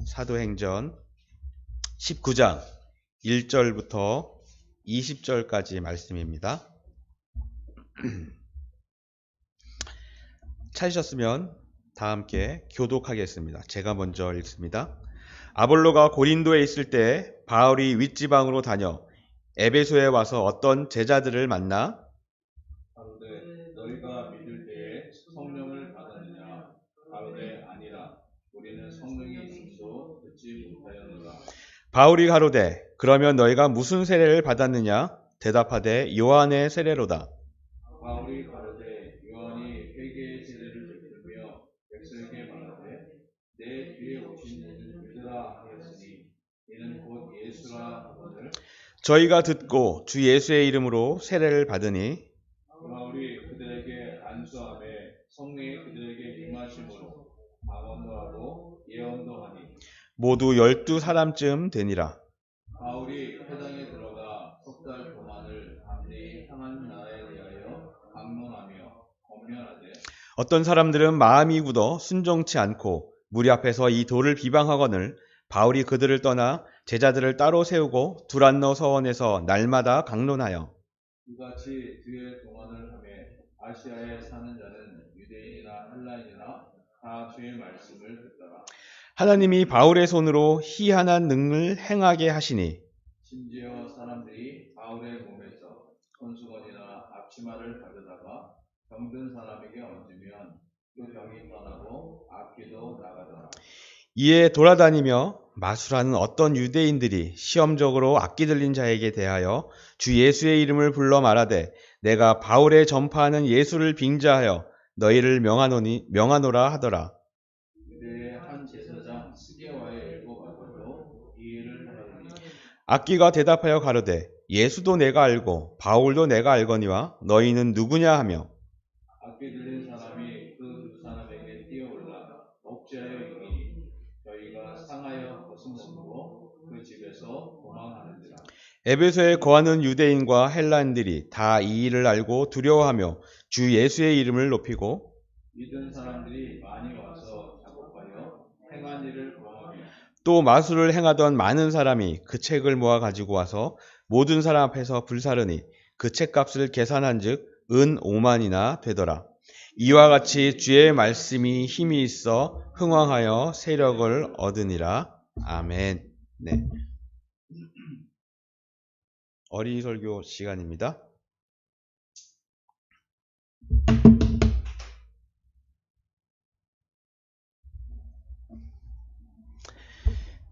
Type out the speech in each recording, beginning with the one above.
사도행전 19장 1절부터 20절까지 말씀입니다. 찾으셨으면 다 함께 교독하겠습니다. 제가 먼저 읽습니다. 아볼로가 고린도에 있을 때 바울이 윗지방으로 다녀 에베소에 와서 어떤 제자들을 만나 가로되 너희가 믿을 때에 성령을 받았느냐? 가로되 아니라 우리는 성령이 있어도 듣지 못하였노라. 바울이 가로되 그러면 너희가 무슨 세례를 받았느냐? 대답하되 요한의 세례로다. 바울이 가로되 요한이 회개의 세례를 베풀며 백성에게 말하되 내 뒤에 오신 이는 믿으라 하였으니 이는 곧 예수라 하거늘. 저희가 듣고 주 예수의 이름으로 세례를 받으니 바울이 그들에게 안수하며 성령이 그들에게 임하심으로 방언도 하고 예언도 하니 모두 12사람쯤 되니라. 바울이 회당에 들어가 석 달 동안을 담대히 향한 나라에 대하여 강론하며 권면하되 어떤 사람들은 마음이 굳어 순종치 않고 무리 앞에서 이 도를 비방하거늘 바울이 그들을 떠나 제자들을 따로 세우고 두란노 서원에서 날마다 강론하여 이같이 주의 동안을 하며 아시아에 사는 자는 유대인이나 헬라인이나 다 주의 말씀을 듣더라. 하나님이 바울의 손으로 희한한 능을 행하게 하시니 심지어 사람들이 바울의 몸에서 손수건이나 앞치마를 가져다가 병든 사람에게 얹으면 그 병이 떠나고 악기도 나가더라. 이에 돌아다니며 마술하는 어떤 유대인들이 시험적으로 악기 들린 자에게 대하여 주 예수의 이름을 불러 말하되 내가 바울의 전파하는 예수를 빙자하여 너희를 명하노라 하더라. 유대의 한 제사장 스게와의 일곱 아들도 이 일을 하더니 악기가 대답하여 가로되 예수도 내가 알고 바울도 내가 알거니와 너희는 누구냐 하며 악기 들린 사람이 그 두 사람에게 뛰어올라 억제하여 이기니 저희가 상하여 거슴으로 그 집에서 도망하는지라. 에베소에 거하는 유대인과 헬라인들이 다 이 일을 알고 두려워하며 주 예수의 이름을 높이고 믿은 사람들이 많이 와서 작업하여 행한 일을 범하며 또 마술을 행하던 많은 사람이 그 책을 모아 가지고 와서 모든 사람 앞에서 불사르니 그 책값을 계산한즉 은 5만이나 되더라. 이와 같이 주의 말씀이 힘이 있어 흥왕하여 세력을 얻으니라. 아멘. 네. 어린이 설교 시간입니다.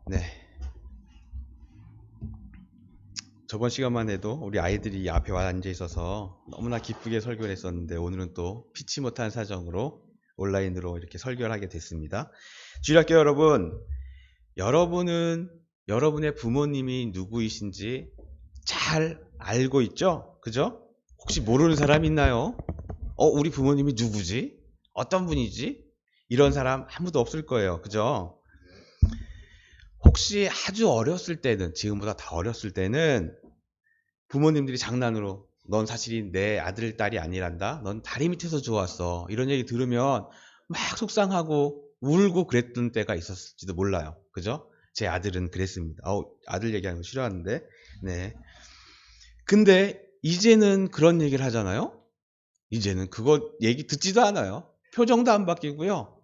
네. 저번 시간만 해도 우리 아이들이 앞에 와 앉아 있어서 너무나 기쁘게 설교를 했었는데 오늘은 또 피치 못한 사정으로 온라인으로 이렇게 설교를 하게 됐습니다. 주일학교 여러분, 여러분은 여러분의 부모님이 누구이신지 잘 알고 있죠? 그죠? 혹시 모르는 사람 있나요? 우리 부모님이 누구지? 어떤 분이지? 이런 사람 아무도 없을 거예요. 그죠? 혹시 아주 어렸을 때는, 지금보다 더 어렸을 때는 부모님들이 장난으로 넌 사실이 내 아들, 딸이 아니란다. 넌 다리 밑에서 좋았어. 이런 얘기 들으면 막 속상하고 울고 그랬던 때가 있었을지도 몰라요. 그죠? 제 아들은 그랬습니다. 아들 얘기하는 거 싫어하는데. 네. 근데 이제는 그런 얘기를 하잖아요. 이제는 그거 얘기 듣지도 않아요. 표정도 안 바뀌고요.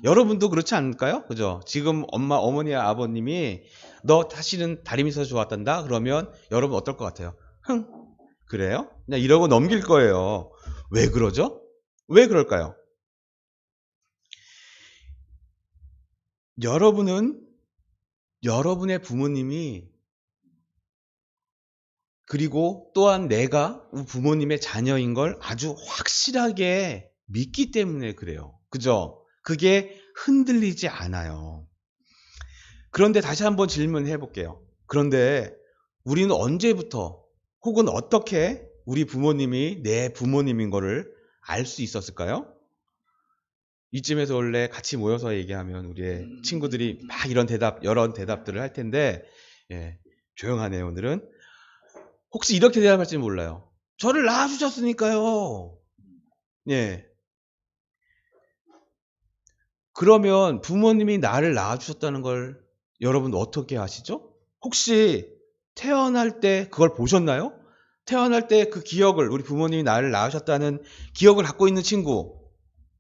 여러분도 그렇지 않을까요? 그죠? 지금 어머니, 아버님이 너 사실은 다리 밑에서 좋았단다? 그러면 여러분 어떨 것 같아요? 흥, 그래요? 그냥 이러고 넘길 거예요. 왜 그러죠? 왜 그럴까요? 여러분은 여러분의 부모님이 그리고 또한 내가 부모님의 자녀인 걸 아주 확실하게 믿기 때문에 그래요. 그죠? 그게 흔들리지 않아요. 그런데 다시 한번 질문해 볼게요. 그런데 우리는 언제부터 혹은 어떻게 우리 부모님이 내 부모님인 거를 알 수 있었을까요? 이쯤에서 원래 같이 모여서 얘기하면 우리의 친구들이 막 이런 대답들을 할 텐데, 조용하네요, 오늘은. 혹시 이렇게 대답할지 몰라요. 저를 낳아주셨으니까요. 예. 그러면 부모님이 나를 낳아주셨다는 걸 여러분 어떻게 아시죠? 혹시 태어날 때 그걸 보셨나요? 태어날 때 그 기억을, 우리 부모님이 나를 낳으셨다는 기억을 갖고 있는 친구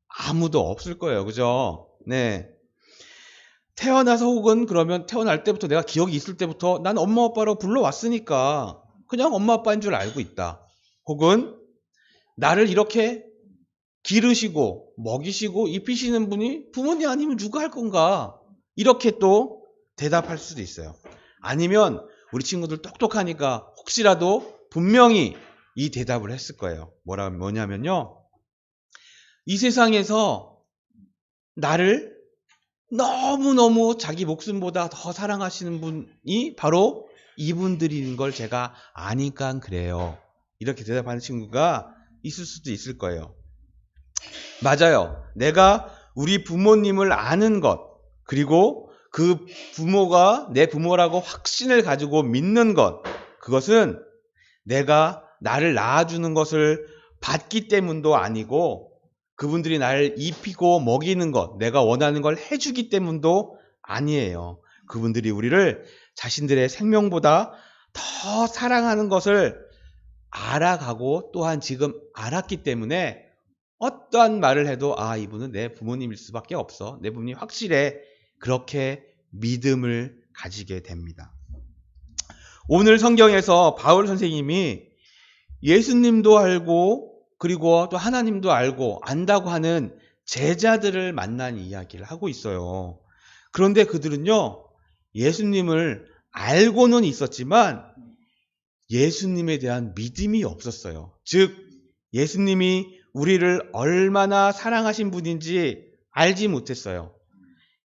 아무도 없을 거예요. 그죠? 네. 태어나서 혹은 그러면 태어날 때부터 내가 기억이 있을 때부터 난 엄마 아빠라고 불러왔으니까 그냥 엄마 아빠인 줄 알고 있다. 혹은 나를 이렇게 기르시고 먹이시고 입히시는 분이 부모님 아니면 누가 할 건가? 이렇게 또 대답할 수도 있어요. 아니면 우리 친구들 똑똑하니까 혹시라도 분명히 이 대답을 했을 거예요. 뭐냐면요. 이 세상에서 나를 너무너무 자기 목숨보다 더 사랑하시는 분이 바로 이분들인 걸 제가 아니까 그래요. 이렇게 대답하는 친구가 있을 수도 있을 거예요. 맞아요. 내가 우리 부모님을 아는 것, 그리고 그 부모가 내 부모라고 확신을 가지고 믿는 것, 그것은 내가 나를 낳아주는 것을 받기 때문도 아니고 그분들이 나를 입히고 먹이는 것, 내가 원하는 걸 해주기 때문도 아니에요. 그분들이 우리를 자신들의 생명보다 더 사랑하는 것을 알아가고 또한 지금 알았기 때문에 어떠한 말을 해도 이분은 내 부모님일 수밖에 없어. 내 부모님이 확실해. 그렇게 믿음을 가지게 됩니다. 오늘 성경에서 바울 선생님이 예수님도 알고 그리고 또 하나님도 알고 안다고 하는 제자들을 만난 이야기를 하고 있어요. 그런데 그들은요, 예수님을 알고는 있었지만 예수님에 대한 믿음이 없었어요. 즉, 예수님이 우리를 얼마나 사랑하신 분인지 알지 못했어요.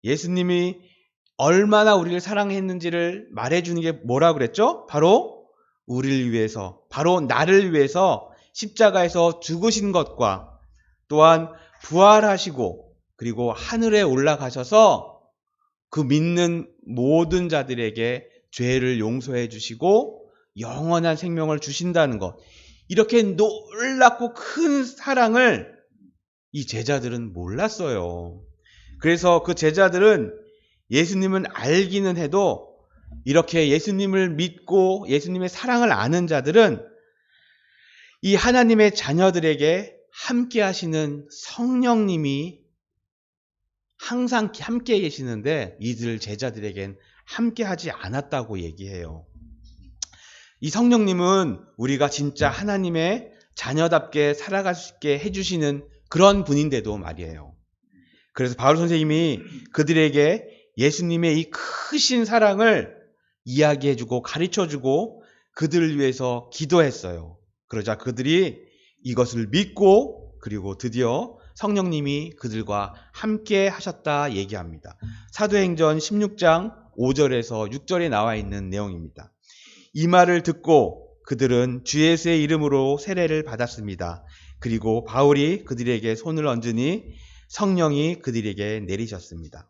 예수님이 얼마나 우리를 사랑했는지를 말해주는 게 뭐라 그랬죠? 바로 우리를 위해서, 바로 나를 위해서 십자가에서 죽으신 것과 또한 부활하시고 그리고 하늘에 올라가셔서 그 믿는 모든 자들에게 죄를 용서해 주시고 영원한 생명을 주신다는 것. 이렇게 놀랍고 큰 사랑을 이 제자들은 몰랐어요. 그래서 그 제자들은 예수님은 알기는 해도 이렇게 예수님을 믿고 예수님의 사랑을 아는 자들은 이 하나님의 자녀들에게 함께 하시는 성령님이 항상 함께 계시는데 이들 제자들에겐 함께 하지 않았다고 얘기해요. 이 성령님은 우리가 진짜 하나님의 자녀답게 살아갈 수 있게 해주시는 그런 분인데도 말이에요. 그래서 바울 선생님이 그들에게 예수님의 이 크신 사랑을 이야기해주고 가르쳐주고 그들을 위해서 기도했어요. 그러자 그들이 이것을 믿고 그리고 드디어 성령님이 그들과 함께 하셨다 얘기합니다. 사도행전 16장 5절에서 6절에 나와 있는 내용입니다. 이 말을 듣고 그들은 주 예수의 이름으로 세례를 받았습니다. 그리고 바울이 그들에게 손을 얹으니 성령이 그들에게 내리셨습니다.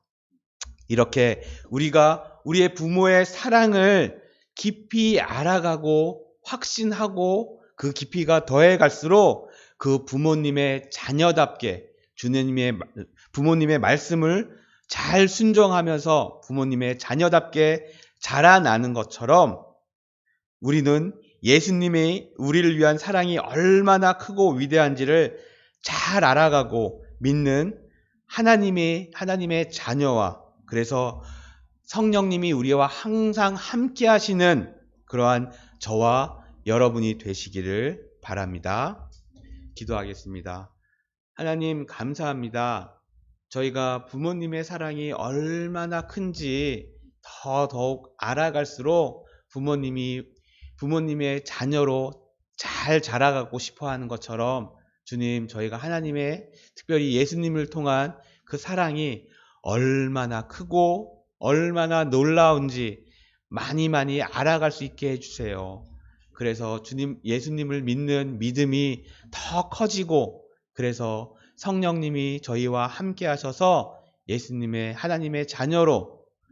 이렇게 우리가 우리의 부모의 사랑을 깊이 알아가고 확신하고 그 깊이가 더해갈수록 그 부모님의 자녀답게 부모님의 말씀을 잘 순종하면서 부모님의 자녀답게 자라나는 것처럼 우리는 예수님의 우리를 위한 사랑이 얼마나 크고 위대한지를 잘 알아가고 믿는 하나님의 자녀와 그래서 성령님이 우리와 항상 함께 하시는 그러한 저와 여러분이 되시기를 바랍니다. 기도하겠습니다. 하나님 감사합니다. 저희가 부모님의 사랑이 얼마나 큰지 더욱 알아갈수록 부모님의 자녀로 잘 자라가고 싶어 하는 것처럼 주님, 저희가 하나님의 특별히 예수님을 통한 그 사랑이 얼마나 크고 얼마나 놀라운지 많이 알아갈 수 있게 해주세요. 그래서 주님, 예수님을 믿는 믿음이 더 커지고 그래서 성령님이 저희와 함께 하셔서 예수님의 하나님의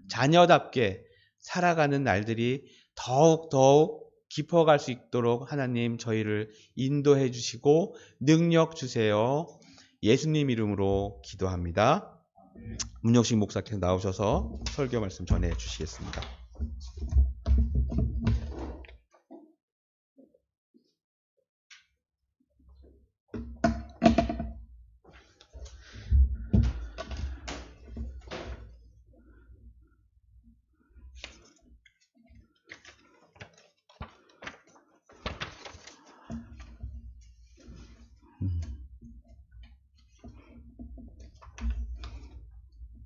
자녀답게 살아가는 날들이 더욱 깊어갈 수 있도록 하나님 저희를 인도해 주시고 능력 주세요. 예수님 이름으로 기도합니다. 문영식 목사께서 나오셔서 설교 말씀 전해 주시겠습니다.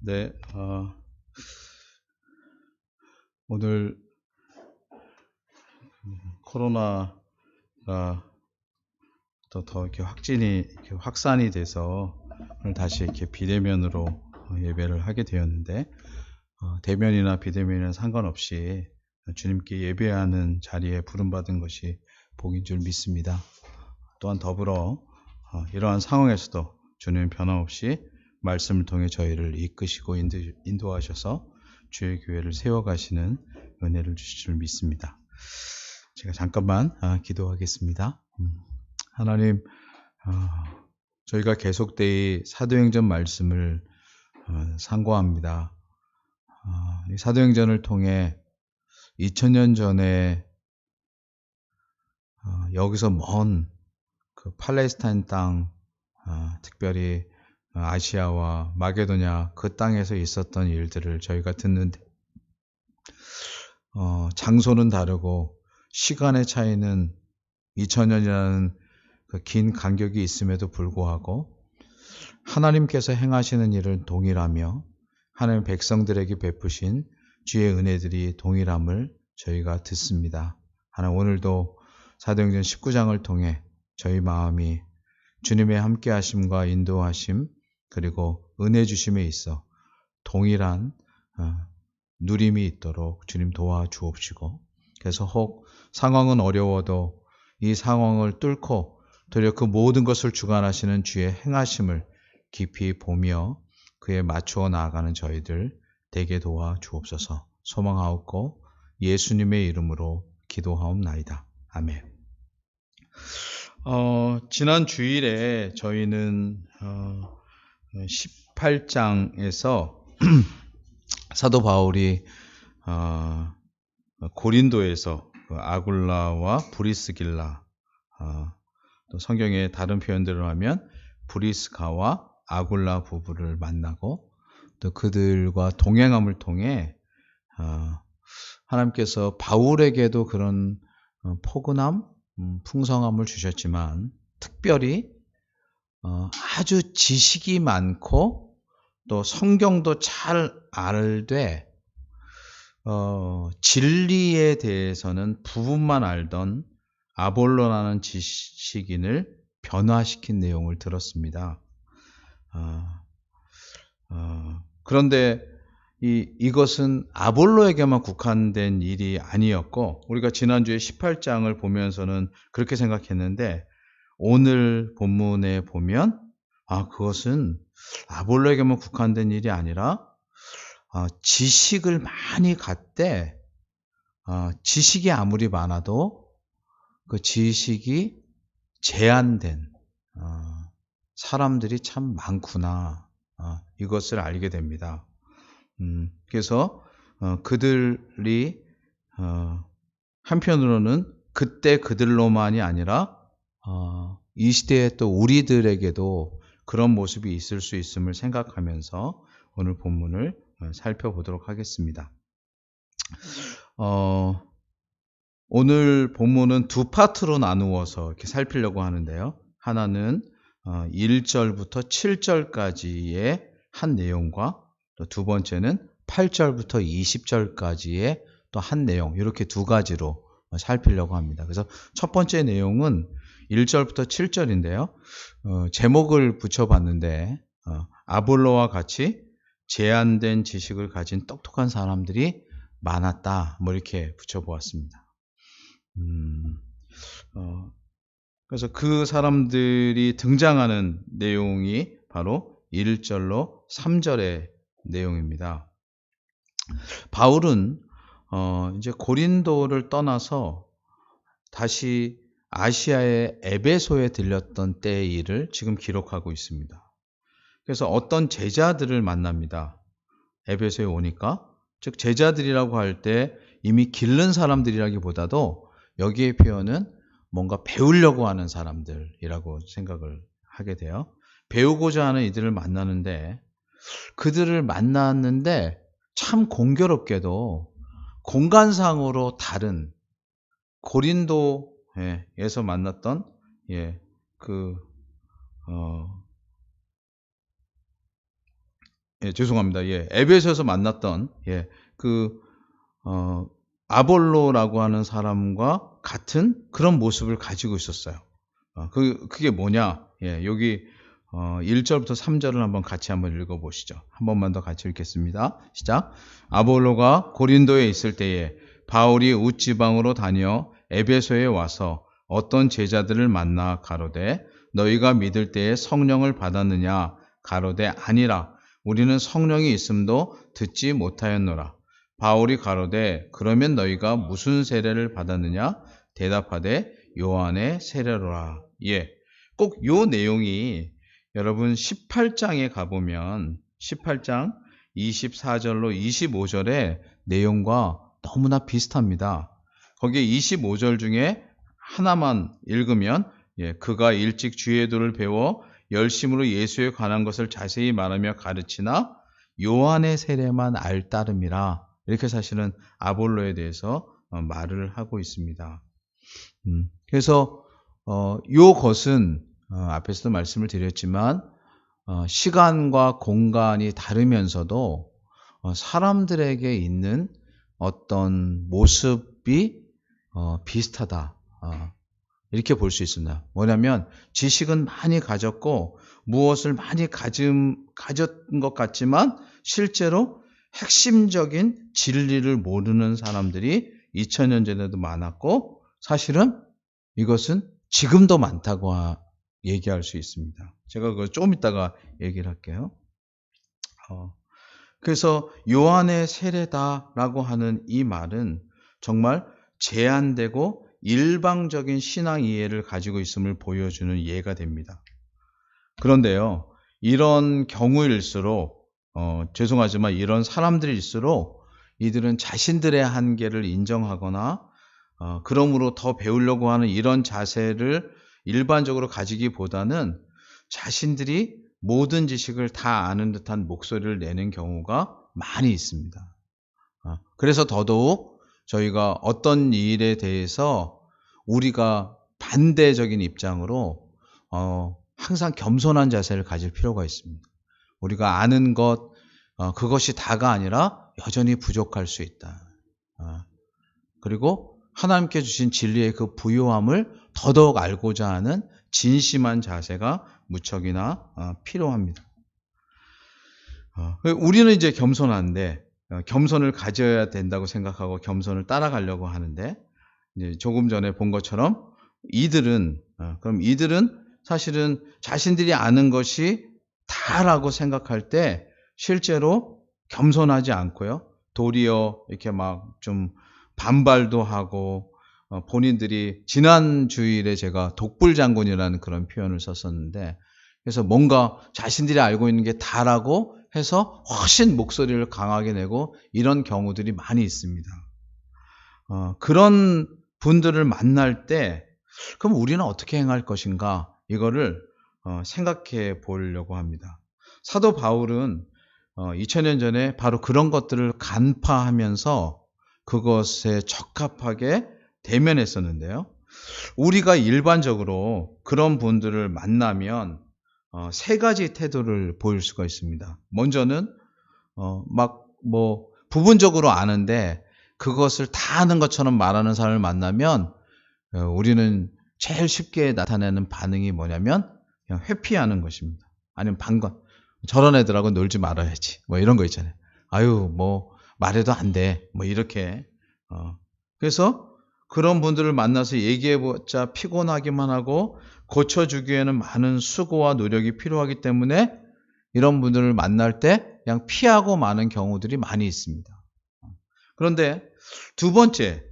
네, 오늘 코로나가 더 이렇게 확산이 돼서 오늘 다시 이렇게 비대면으로 예배를 하게 되었는데, 대면이나 비대면이나 상관없이 주님께 예배하는 자리에 부름받은 것이 복인 줄 믿습니다. 또한 더불어 이러한 상황에서도 주님 변함없이 말씀을 통해 저희를 이끄시고 인도하셔서 주의 교회를 세워가시는 은혜를 주실 줄 믿습니다. 제가 잠깐만 기도하겠습니다. 하나님, 저희가 계속되이 사도행전 말씀을 상고합니다. 이 사도행전을 통해 2000년 전에 여기서 먼 그 팔레스타인 땅, 특별히 아시아와 마게도냐 그 땅에서 있었던 일들을 저희가 듣는데, 장소는 다르고 시간의 차이는 2000년이라는 그 긴 간격이 있음에도 불구하고 하나님께서 행하시는 일은 동일하며 하나님 백성들에게 베푸신 주의 은혜들이 동일함을 저희가 듣습니다. 하나님, 오늘도 사도행전 19장을 통해 저희 마음이 주님의 함께하심과 인도하심 그리고 은혜 주심에 있어 동일한 누림이 있도록 주님 도와주옵시고, 그래서 혹 상황은 어려워도 이 상황을 뚫고 도리어 그 모든 것을 주관하시는 주의 행하심을 깊이 보며 그에 맞추어 나아가는 저희들 되게 도와주옵소서. 소망하옵고 예수님의 이름으로 기도하옵나이다. 아멘. 지난 주일에 저희는 18장에서 사도 바울이 고린도에서 아굴라와 브리스길라, 또 성경의 다른 표현들을 하면 브리스가와 아굴라 부부를 만나고 또 그들과 동행함을 통해 하나님께서 바울에게도 그런 포근함, 풍성함을 주셨지만 특별히 아주 지식이 많고 또 성경도 잘 알되 진리에 대해서는 부분만 알던 아볼로라는 지식인을 변화시킨 내용을 들었습니다. 그런데 이것은 아볼로에게만 국한된 일이 아니었고, 우리가 지난주에 18장을 보면서는 그렇게 생각했는데 오늘 본문에 보면 그것은 아볼로에게만 국한된 일이 아니라 지식을 많이 갖되 지식이 아무리 많아도 그 지식이 제한된 사람들이 참 많구나, 이것을 알게 됩니다. 그래서 그들이 한편으로는 그때 그들로만이 아니라 이 시대에 또 우리들에게도 그런 모습이 있을 수 있음을 생각하면서 오늘 본문을 살펴보도록 하겠습니다. 오늘 본문은 두 파트로 나누어서 이렇게 살피려고 하는데요. 하나는 1절부터 7절까지의 한 내용과 또 두 번째는 8절부터 20절까지의 또 한 내용, 이렇게 두 가지로 살피려고 합니다. 그래서 첫 번째 내용은 1절부터 7절인데요. 제목을 붙여봤는데 아볼로와 같이 제한된 지식을 가진 똑똑한 사람들이 많았다, 뭐 이렇게 붙여보았습니다. 그래서 그 사람들이 등장하는 내용이 바로 1절로 3절의 내용입니다. 바울은 이제 고린도를 떠나서 다시 아시아의 에베소에 들렸던 때의 일을 지금 기록하고 있습니다. 그래서 어떤 제자들을 만납니다. 에베소에 오니까. 즉 제자들이라고 할 때 이미 기른 사람들이라기보다도 여기의 표현은 뭔가 배우려고 하는 사람들이라고 생각을 하게 돼요. 배우고자 하는 이들을 만나는데 그들을 만났는데 참 공교롭게도 공간상으로 다른 고린도에서 만났던 죄송합니다. 에베소에서 만났던 아볼로라고 하는 사람과 같은 그런 모습을 가지고 있었어요. 그게 뭐냐? 여기 1절부터 3절을 한번 읽어보시죠. 한 번만 더 같이 읽겠습니다. 시작. 아볼로가 고린도에 있을 때에 바울이 웃지방으로 다녀 에베소에 와서 어떤 제자들을 만나 가로되 너희가 믿을 때에 성령을 받았느냐? 가로되 아니라 우리는 성령이 있음도 듣지 못하였노라. 바울이 가로되 그러면 너희가 무슨 세례를 받았느냐? 대답하되 요한의 세례로라. 꼭 요 내용이 여러분 18장에 가보면 18장 24절로 25절의 내용과 너무나 비슷합니다. 거기에 25절 중에 하나만 읽으면 그가 일찍 주의 도를 배워 열심으로 예수에 관한 것을 자세히 말하며 가르치나 요한의 세례만 알 따름이라. 이렇게 사실은 아볼로에 대해서 말을 하고 있습니다. 그래서 요것은 앞에서도 말씀을 드렸지만 시간과 공간이 다르면서도 사람들에게 있는 어떤 모습이 비슷하다. 이렇게 볼 수 있습니다. 뭐냐면 지식은 많이 가졌고 무엇을 많이 가졌던 것 같지만 실제로 핵심적인 진리를 모르는 사람들이 2000년 전에도 많았고 사실은 이것은 지금도 많다고 얘기할 수 있습니다. 제가 그걸 좀 이따가 얘기를 할게요. 그래서 요한의 세례다라고 하는 이 말은 정말 제한되고 일방적인 신앙 이해를 가지고 있음을 보여주는 예가 됩니다. 그런데요, 이런 경우일수록 죄송하지만 이런 사람들일수록 이들은 자신들의 한계를 인정하거나 그러므로 더 배우려고 하는 이런 자세를 일반적으로 가지기보다는 자신들이 모든 지식을 다 아는 듯한 목소리를 내는 경우가 많이 있습니다. 그래서 더더욱 저희가 어떤 일에 대해서 우리가 반대적인 입장으로 항상 겸손한 자세를 가질 필요가 있습니다. 우리가 아는 것 그것이 다가 아니라 여전히 부족할 수 있다. 그리고 하나님께 주신 진리의 그 부요함을 더더욱 알고자 하는 진심한 자세가 무척이나 필요합니다. 우리는 이제 겸손한데 겸손을 가져야 된다고 생각하고 겸손을 따라가려고 하는데 이제 조금 전에 본 것처럼 이들은 사실은 자신들이 아는 것이 다라고 생각할 때 실제로 겸손하지 않고요. 도리어 이렇게 막 좀 반발도 하고 본인들이 지난 주일에 제가 독불장군이라는 그런 표현을 썼었는데 그래서 뭔가 자신들이 알고 있는 게 다라고 해서 훨씬 목소리를 강하게 내고 이런 경우들이 많이 있습니다. 그런 분들을 만날 때 그럼 우리는 어떻게 행할 것인가 이거를 생각해 보려고 합니다. 사도 바울은 2000년 전에 바로 그런 것들을 간파하면서 그것에 적합하게 대면했었는데요. 우리가 일반적으로 그런 분들을 만나면 세 가지 태도를 보일 수가 있습니다. 먼저는 부분적으로 아는데 그것을 다 아는 것처럼 말하는 사람을 만나면 우리는 제일 쉽게 나타내는 반응이 뭐냐면 그냥 회피하는 것입니다. 아니면 방관. 저런 애들하고 놀지 말아야지. 이런 거 있잖아요. 말해도 안 돼. 이렇게. 그래서 그런 분들을 만나서 얘기해보자 피곤하기만 하고 고쳐주기에는 많은 수고와 노력이 필요하기 때문에 이런 분들을 만날 때 그냥 피하고 마는 경우들이 많이 있습니다. 그런데 두 번째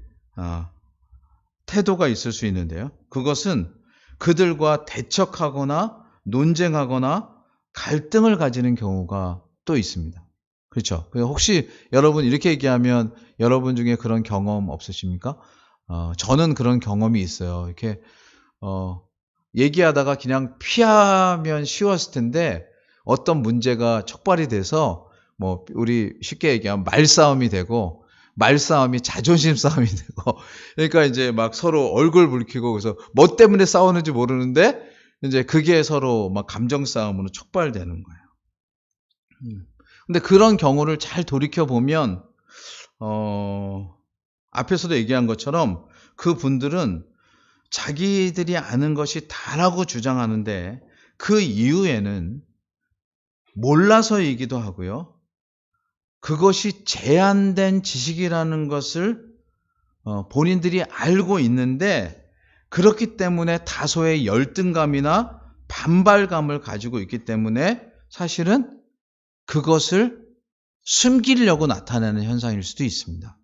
태도가 있을 수 있는데요. 그것은 그들과 대척하거나 논쟁하거나 갈등을 가지는 경우가 또 있습니다. 그렇죠? 혹시 여러분 이렇게 얘기하면 여러분 중에 그런 경험 없으십니까? 저는 그런 경험이 있어요. 이렇게 얘기하다가 그냥 피하면 쉬웠을 텐데 어떤 문제가 촉발이 돼서 뭐 우리 쉽게 얘기하면 말싸움이 되고 말싸움이 자존심 싸움이 되고 그러니까 이제 막 서로 얼굴 붉히고 그래서 뭐 때문에 싸우는지 모르는데 이제 그게 서로 막 감정 싸움으로 촉발되는 거예요. 근데 그런 경우를 잘 돌이켜 보면 앞에서도 얘기한 것처럼 그 분들은 자기들이 아는 것이 다라고 주장하는데 그 이유에는 몰라서이기도 하고요. 그것이 제한된 지식이라는 것을 본인들이 알고 있는데 그렇기 때문에 다소의 열등감이나 반발감을 가지고 있기 때문에 사실은 그것을 숨기려고 나타내는 현상일 수도 있습니다.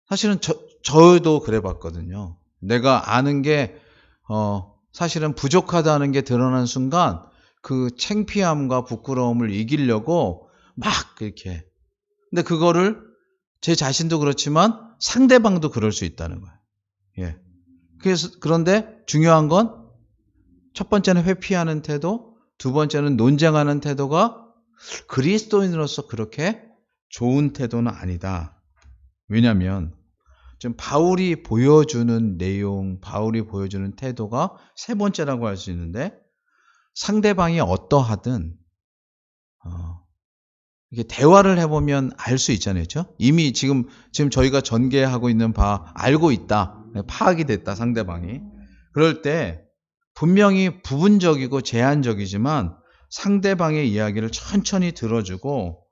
사실은 저도 그래 봤거든요. 내가 아는 게 사실은 부족하다는 게 드러난 순간 그 창피함과 부끄러움을 이기려고 막 그렇게. 근데 그거를 제 자신도 그렇지만 상대방도 그럴 수 있다는 거예요. 예. 그런데 중요한 건 첫 번째는 회피하는 태도, 두 번째는 논쟁하는 태도가 그리스도인으로서 그렇게 좋은 태도는 아니다. 왜냐하면 지금 바울이 보여주는 내용, 바울이 보여주는 태도가 세 번째라고 할 수 있는데 상대방이 어떠하든 이게 대화를 해보면 알 수 있잖아요. 그렇죠? 이미 지금 저희가 전개하고 있는 바 알고 있다. 파악이 됐다. 상대방이. 그럴 때 분명히 부분적이고 제한적이지만 상대방의 이야기를 천천히 들어주고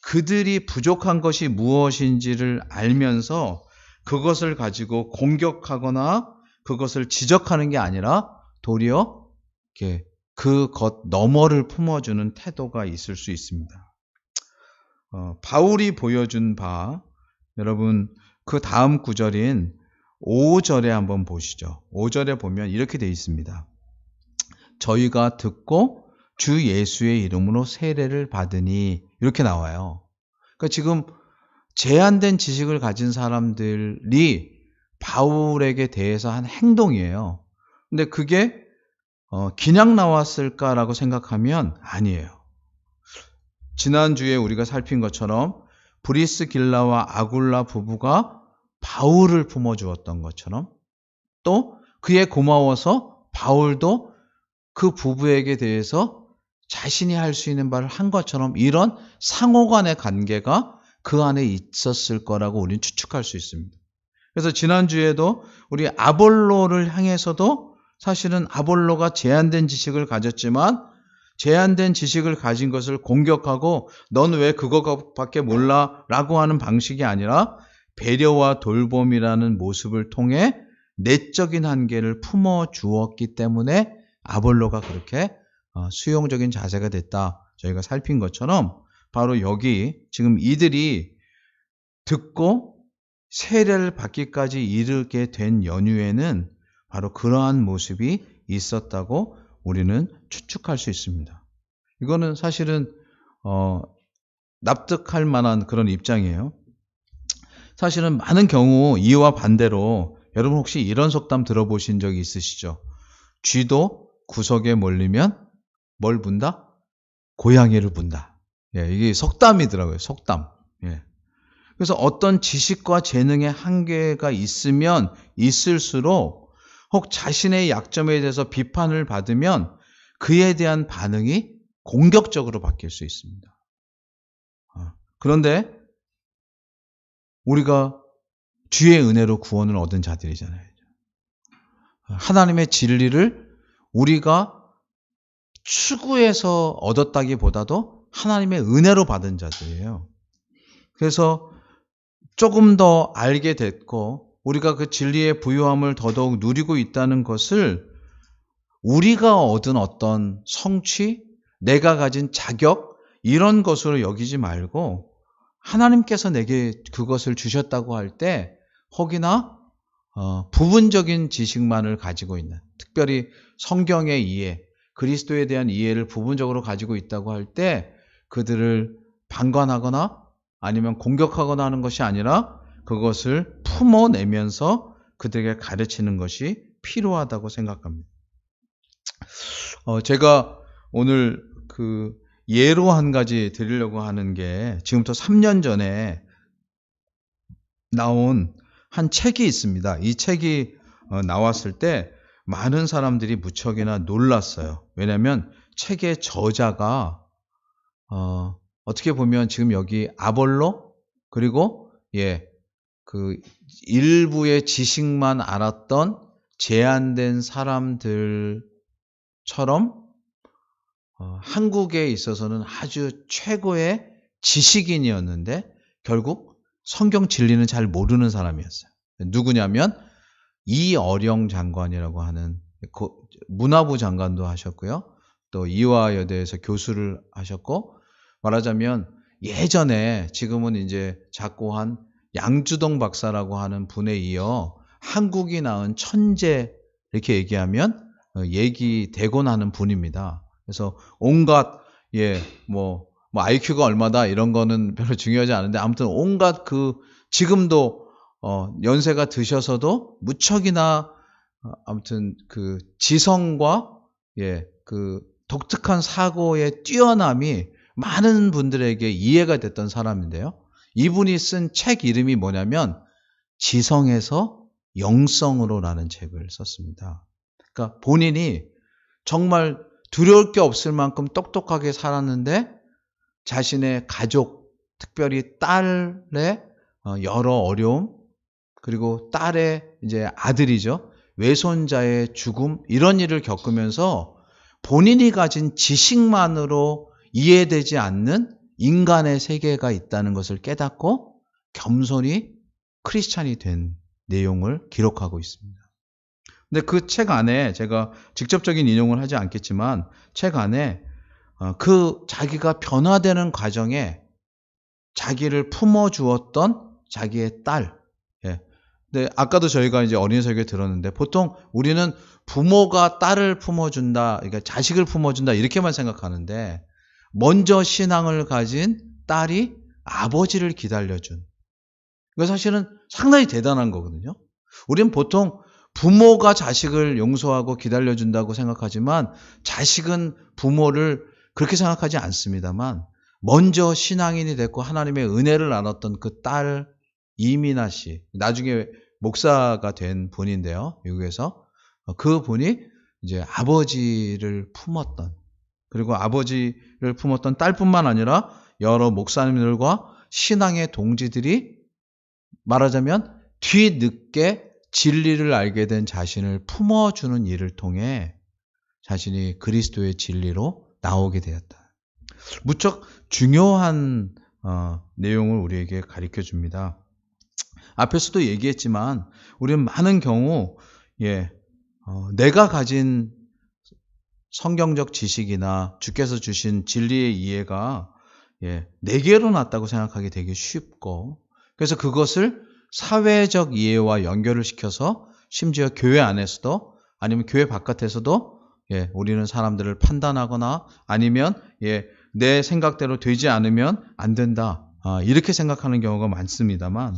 그들이 부족한 것이 무엇인지를 알면서 그것을 가지고 공격하거나 그것을 지적하는 게 아니라 도리어 그것 너머를 품어주는 태도가 있을 수 있습니다. 바울이 보여준 바, 여러분 그 다음 구절인 5절에 한번 보시죠. 5절에 보면 이렇게 되어 있습니다. 저희가 듣고 주 예수의 이름으로 세례를 받으니 이렇게 나와요. 그러니까 지금 제한된 지식을 가진 사람들이 바울에게 대해서 한 행동이에요. 근데 그게 그냥 나왔을까라고 생각하면 아니에요. 지난주에 우리가 살핀 것처럼 브리스길라와 아굴라 부부가 바울을 품어주었던 것처럼 또 그에 고마워서 바울도 그 부부에게 대해서 자신이 할 수 있는 바를 한 것처럼 이런 상호간의 관계가 그 안에 있었을 거라고 우리는 추측할 수 있습니다. 그래서 지난주에도 우리 아볼로를 향해서도 사실은 아볼로가 제한된 지식을 가졌지만 제한된 지식을 가진 것을 공격하고 넌 왜 그거밖에 몰라? 라고 하는 방식이 아니라 배려와 돌봄이라는 모습을 통해 내적인 한계를 품어주었기 때문에 아볼로가 그렇게 수용적인 자세가 됐다. 저희가 살핀 것처럼 바로 여기 지금 이들이 듣고 세례를 받기까지 이르게 된 연유에는 바로 그러한 모습이 있었다고 우리는 추측할 수 있습니다. 이거는 사실은 납득할 만한 그런 입장이에요. 사실은 많은 경우 이와 반대로 여러분 혹시 이런 속담 들어보신 적이 있으시죠? 쥐도 구석에 몰리면 뭘 분다? 고양이를 분다. 예, 이게 속담이더라고요. 속담. 예. 그래서 어떤 지식과 재능의 한계가 있으면 있을수록 혹 자신의 약점에 대해서 비판을 받으면 그에 대한 반응이 공격적으로 바뀔 수 있습니다. 그런데 우리가 주의 은혜로 구원을 얻은 자들이잖아요. 하나님의 진리를 우리가 추구해서 얻었다기보다도 하나님의 은혜로 받은 자들이에요. 그래서 조금 더 알게 됐고 우리가 그 진리의 부유함을 더더욱 누리고 있다는 것을 우리가 얻은 어떤 성취, 내가 가진 자격 이런 것으로 여기지 말고 하나님께서 내게 그것을 주셨다고 할 때 혹이나 부분적인 지식만을 가지고 있는, 특별히 성경의 이해, 그리스도에 대한 이해를 부분적으로 가지고 있다고 할 때 그들을 방관하거나 아니면 공격하거나 하는 것이 아니라 그것을 품어내면서 그들에게 가르치는 것이 필요하다고 생각합니다. 제가 오늘 그 예로 한 가지 드리려고 하는 게 지금부터 3년 전에 나온 한 책이 있습니다. 이 책이 나왔을 때 많은 사람들이 무척이나 놀랐어요. 왜냐하면 책의 저자가 어떻게 보면 지금 여기 아볼로 그리고 그 일부의 지식만 알았던 제한된 사람들처럼 한국에 있어서는 아주 최고의 지식인이었는데 결국 성경 진리는 잘 모르는 사람이었어요. 누구냐면 이어령 장관이라고 하는 문화부 장관도 하셨고요. 또 이화여대에서 교수를 하셨고, 말하자면 예전에 지금은 이제 작고한 양주동 박사라고 하는 분에 이어 한국이 낳은 천재 이렇게 얘기하면 얘기되곤 하는 분입니다. 그래서 온갖 뭐 IQ가 얼마다 이런 거는 별로 중요하지 않은데 아무튼 온갖 지금도 연세가 드셔서도 무척이나 아무튼 그 지성과 그 독특한 사고의 뛰어남이 많은 분들에게 이해가 됐던 사람인데요. 이분이 쓴 책 이름이 뭐냐면 지성에서 영성으로라는 책을 썼습니다. 그러니까 본인이 정말 두려울 게 없을 만큼 똑똑하게 살았는데 자신의 가족, 특별히 딸의 여러 어려움, 그리고 딸의 이제 아들이죠. 외손자의 죽음, 이런 일을 겪으면서 본인이 가진 지식만으로 이해되지 않는 인간의 세계가 있다는 것을 깨닫고 겸손히 크리스찬이 된 내용을 기록하고 있습니다. 근데 그 책 안에 제가 직접적인 인용을 하지 않겠지만 책 안에 자기가 변화되는 과정에 자기를 품어주었던 자기의 딸. 근데 아까도 저희가 이제 어린이 설교에 들었는데 보통 우리는 부모가 딸을 품어준다, 그러니까 자식을 품어준다 이렇게만 생각하는데 먼저 신앙을 가진 딸이 아버지를 기다려준. 이거 사실은 상당히 대단한 거거든요. 우리는 보통 부모가 자식을 용서하고 기다려준다고 생각하지만 자식은 부모를 그렇게 생각하지 않습니다만 먼저 신앙인이 됐고 하나님의 은혜를 나눴던 그 딸 이민아 씨, 나중에 목사가 된 분인데요. 미국에서. 그 분이 이제 아버지를 품었던, 그리고 아버지를 품었던 딸뿐만 아니라 여러 목사님들과 신앙의 동지들이 말하자면 뒤늦게 진리를 알게 된 자신을 품어주는 일을 통해 자신이 그리스도의 진리로 나오게 되었다. 무척 중요한 내용을 우리에게 가르쳐 줍니다. 앞에서도 얘기했지만 우리는 많은 경우 내가 가진 성경적 지식이나 주께서 주신 진리의 이해가 내게로 났다고 생각하기 되게 쉽고, 그래서 그것을 사회적 이해와 연결을 시켜서 심지어 교회 안에서도 아니면 교회 바깥에서도 우리는 사람들을 판단하거나 아니면 내 생각대로 되지 않으면 안 된다, 이렇게 생각하는 경우가 많습니다만,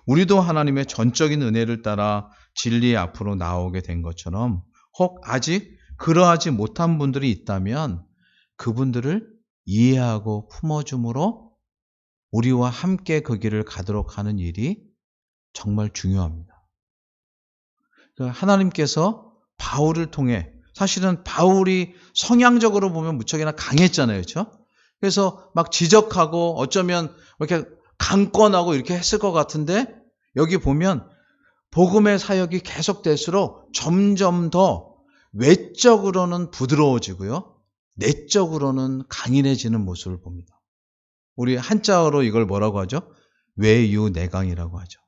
우리도 하나님의 전적인 은혜를 따라 진리 앞으로 나오게 된 것처럼 혹 아직 그러하지 못한 분들이 있다면 그분들을 이해하고 품어줌으로 우리와 함께 그 길을 가도록 하는 일이 정말 중요합니다. 하나님께서 바울을 통해, 사실은 바울이 성향적으로 보면 무척이나 강했잖아요. 그렇죠? 그래서 막 지적하고 어쩌면 이렇게 강권하고 이렇게 했을 것 같은데 여기 보면 복음의 사역이 계속될수록 점점 더 외적으로는 부드러워지고요, 내적으로는 강인해지는 모습을 봅니다. 우리 한자어로 이걸 뭐라고 하죠? 외유내강이라고 하죠.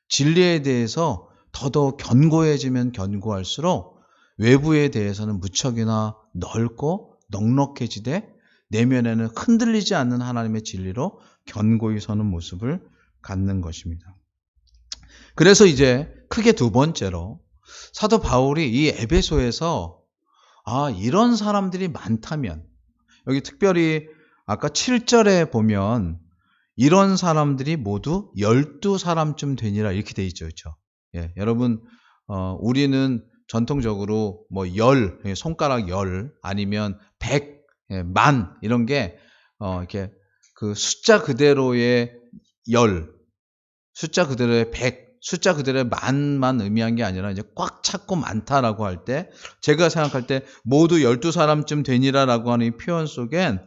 진리에 대해서 더더욱 견고해지면 견고할수록 외부에 대해서는 무척이나 넓고 넉넉해지되 내면에는 흔들리지 않는 하나님의 진리로 견고히 서는 모습을 갖는 것입니다. 그래서 이제 크게 두 번째로 사도 바울이 이 에베소에서 이런 사람들이 많다면, 여기 특별히 아까 7절에 보면 이런 사람들이 모두 12사람쯤 되니라 이렇게 돼 있죠. 그렇죠? 예, 여러분 우리는 전통적으로 뭐 손가락 10 아니면 100, 만 이런 게 이렇게 그 숫자 그대로의 10, 숫자 그대로의 100, 숫자 그대로의 만만 의미한 게 아니라 이제 꽉 찼고 많다라고 할 때, 제가 생각할 때 모두 12사람쯤 되니라라고 하는 이 표현 속엔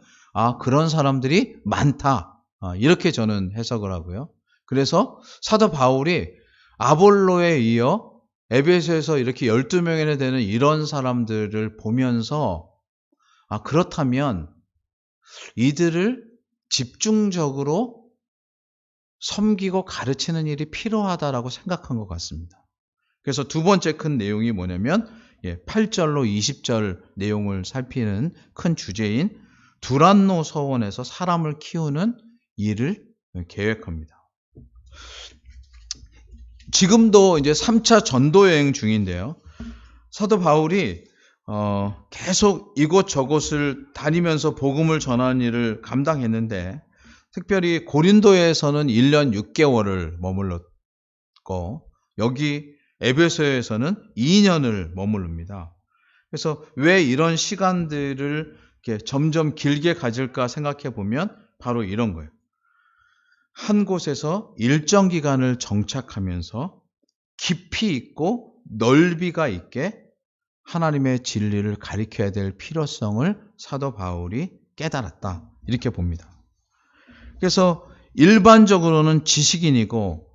그런 사람들이 많다. 이렇게 저는 해석을 하고요. 그래서 사도 바울이 아볼로에 이어 에베소에서 이렇게 12명이나 되는 이런 사람들을 보면서 그렇다면 이들을 집중적으로 섬기고 가르치는 일이 필요하다라고 생각한 것 같습니다. 그래서 두 번째 큰 내용이 뭐냐면 8절로 20절 내용을 살피는 큰 주제인 두란노 서원에서 사람을 키우는 일을 계획합니다. 지금도 이제 3차 전도 여행 중인데요. 사도 바울이 계속 이곳저곳을 다니면서 복음을 전하는 일을 감당했는데, 특별히 고린도에서는 1년 6개월을 머물렀고 여기 에베소에서는 2년을 머무릅니다. 그래서 왜 이런 시간들을 이렇게 점점 길게 가질까 생각해 보면 바로 이런 거예요. 한 곳에서 일정 기간을 정착하면서 깊이 있고 넓이가 있게 하나님의 진리를 가리켜야 될 필요성을 사도 바울이 깨달았다. 이렇게 봅니다. 그래서 일반적으로는 지식인이고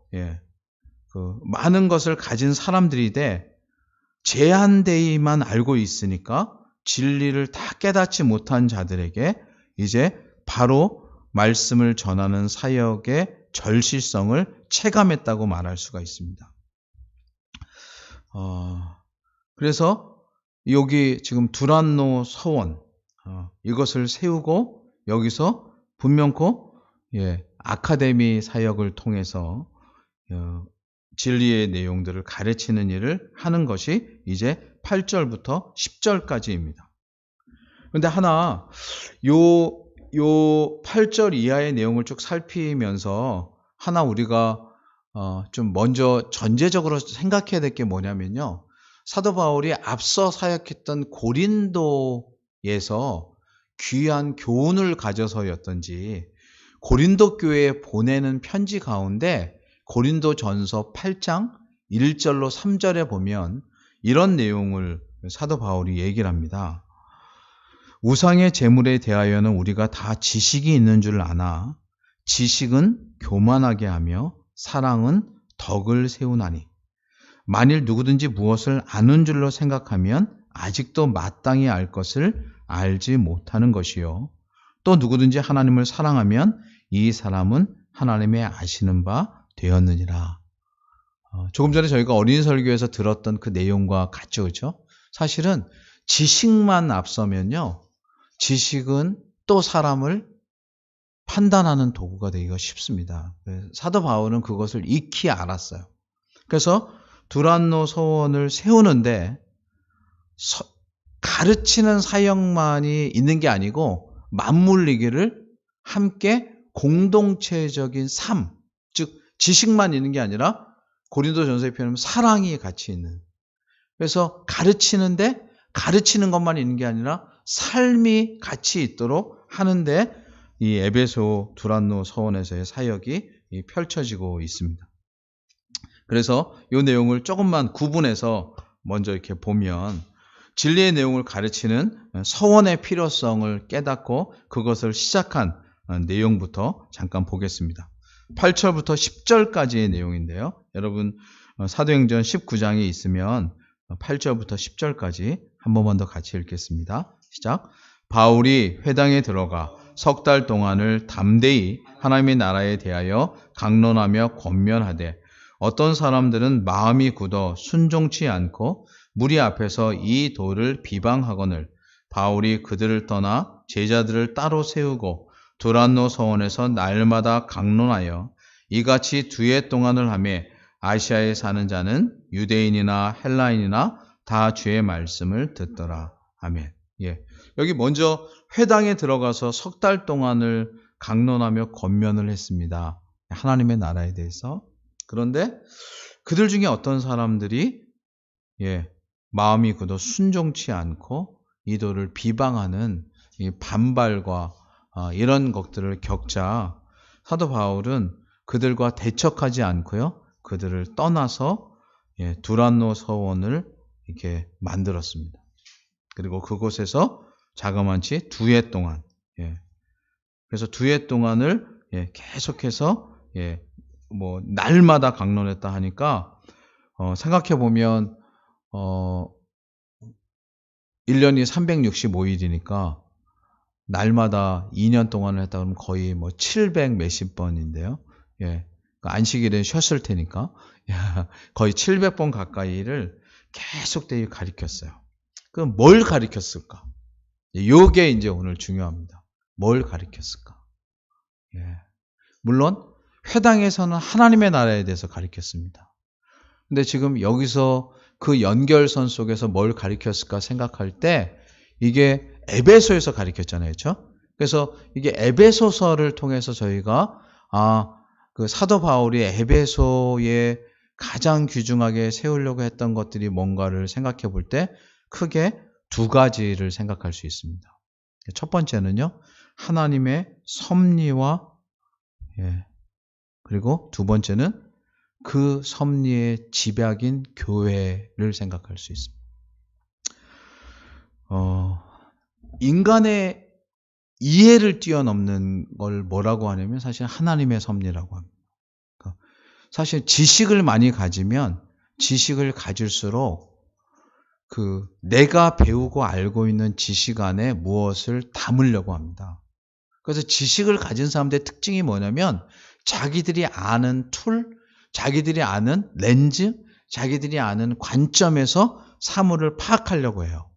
많은 것을 가진 사람들인데 제한되이만 알고 있으니까 진리를 다 깨닫지 못한 자들에게 이제 바로 말씀을 전하는 사역의 절실성을 체감했다고 말할 수가 있습니다. 그래서 여기 지금 두란노 서원 이것을 세우고 여기서 분명코 아카데미 사역을 통해서 진리의 내용들을 가르치는 일을 하는 것이 이제 8절부터 10절까지입니다. 그런데 하나 요 8절 이하의 내용을 쭉 살피면서 하나 우리가 좀 먼저 전제적으로 생각해야 될 게 뭐냐면요. 사도 바울이 앞서 사역했던 고린도에서 귀한 교훈을 가져서였던지 고린도 교회에 보내는 편지 가운데 고린도전서 8장 1절로 3절에 보면 이런 내용을 사도 바울이 얘기를 합니다. 우상의 제물에 대하여는 우리가 다 지식이 있는 줄 아나 지식은 교만하게 하며 사랑은 덕을 세우나니 만일 누구든지 무엇을 아는 줄로 생각하면 아직도 마땅히 알 것을 알지 못하는 것이요. 또 누구든지 하나님을 사랑하면 이 사람은 하나님의 아시는 바 되었느니라. 조금 전에 저희가 어린이 설교에서 들었던 그 내용과 같죠, 그렇죠? 사실은 지식만 앞서면요, 지식은 또 사람을 판단하는 도구가 되기가 쉽습니다. 사도 바울은 그것을 익히 알았어요. 그래서 두란노 서원을 세우는데 가르치는 사역만이 있는 게 아니고 맞물리기를 함께 공동체적인 삶, 즉 지식만 있는 게 아니라 고린도전서에 표현하면 사랑이 같이 있는. 그래서 가르치는데 가르치는 것만 있는 게 아니라 삶이 같이 있도록 하는데 이 에베소 두란노 서원에서의 사역이 펼쳐지고 있습니다. 그래서 이 내용을 조금만 구분해서 먼저 이렇게 보면 진리의 내용을 가르치는 서원의 필요성을 깨닫고 그것을 시작한 내용부터 잠깐 보겠습니다. 8절부터 10절까지의 내용인데요. 여러분 사도행전 19장에 있으면 8절부터 10절까지 한 번만 더 같이 읽겠습니다. 시작. 바울이 회당에 들어가 석 달 동안을 담대히 하나님의 나라에 대하여 강론하며 권면하되 어떤 사람들은 마음이 굳어 순종치 않고 무리 앞에서 이 도를 비방하거늘 바울이 그들을 떠나 제자들을 따로 세우고 두란노 서원에서 날마다 강론하여 이같이 2해 동안을 하며 아시아에 사는 자는 유대인이나 헬라인이나 다 주의 말씀을 듣더라. 아멘. 예. 여기 먼저 회당에 들어가서 석 달 동안을 강론하며 권면을 했습니다. 하나님의 나라에 대해서. 그런데 그들 중에 어떤 사람들이 마음이 굳어 순종치 않고 이도를 비방하는 이 반발과 이런 것들을 겪자 사도 바울은 그들과 대척하지 않고요. 그들을 떠나서 두란노 서원을 이렇게 만들었습니다. 그리고 그곳에서 자그만치 2해 동안 그래서 2해 동안을 계속해서 날마다 강론했다 하니까 생각해 보면 1년이 365일이니까 날마다 2년 동안을 했다 그러면 거의 700 몇십 번인데요. 안식일에 쉬었을 테니까 거의 700번 가까이를 계속되게 가르쳤어요. 그럼 뭘 가르쳤을까? 요게 이제 오늘 중요합니다. 뭘 가르쳤을까? 물론 회당에서는 하나님의 나라에 대해서 가르쳤습니다. 근데 지금 여기서 그 연결선 속에서 뭘 가르쳤을까 생각할 때 이게 에베소에서 가르쳤잖아요. 그렇죠? 그래서 이게 에베소서를 통해서 저희가 그 사도 바울이 에베소에 가장 귀중하게 세우려고 했던 것들이 뭔가를 생각해 볼 때 크게 2가지를 생각할 수 있습니다. 첫 번째는요. 하나님의 섭리와 그리고 2번째는 그 섭리의 집약인 교회를 생각할 수 있습니다. 인간의 이해를 뛰어넘는 걸 뭐라고 하냐면 사실 하나님의 섭리라고 합니다. 사실 지식을 많이 가지면 지식을 가질수록 내가 배우고 알고 있는 지식 안에 무엇을 담으려고 합니다. 그래서 지식을 가진 사람들의 특징이 뭐냐면 자기들이 아는 툴, 자기들이 아는 렌즈, 자기들이 아는 관점에서 사물을 파악하려고 해요.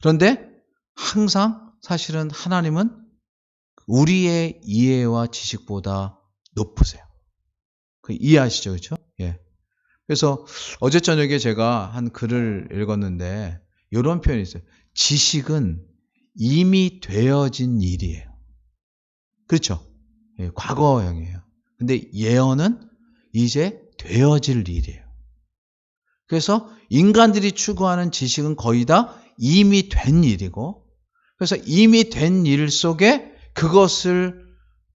그런데 항상 사실은 하나님은 우리의 이해와 지식보다 높으세요. 이해하시죠? 그렇죠? 그래서 어제 저녁에 제가 한 글을 읽었는데 이런 표현이 있어요. 지식은 이미 되어진 일이에요. 그렇죠? 과거형이에요. 근데 예언은 이제 되어질 일이에요. 그래서 인간들이 추구하는 지식은 거의 다 이미 된 일이고, 그래서 이미 된 일 속에 그것을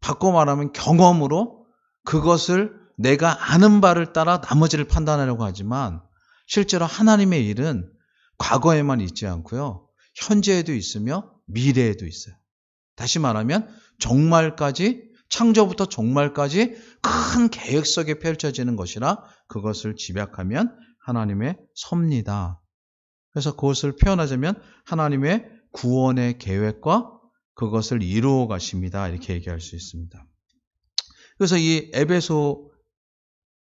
바꿔 말하면 경험으로 그것을 내가 아는 바를 따라 나머지를 판단하려고 하지만 실제로 하나님의 일은 과거에만 있지 않고요. 현재에도 있으며 미래에도 있어요. 다시 말하면 종말까지, 창조부터 종말까지 큰 계획 속에 펼쳐지는 것이라 그것을 집약하면 하나님의 섭리다. 그래서 그것을 표현하자면 하나님의 구원의 계획과 그것을 이루어 가십니다. 이렇게 얘기할 수 있습니다. 그래서 이 에베소에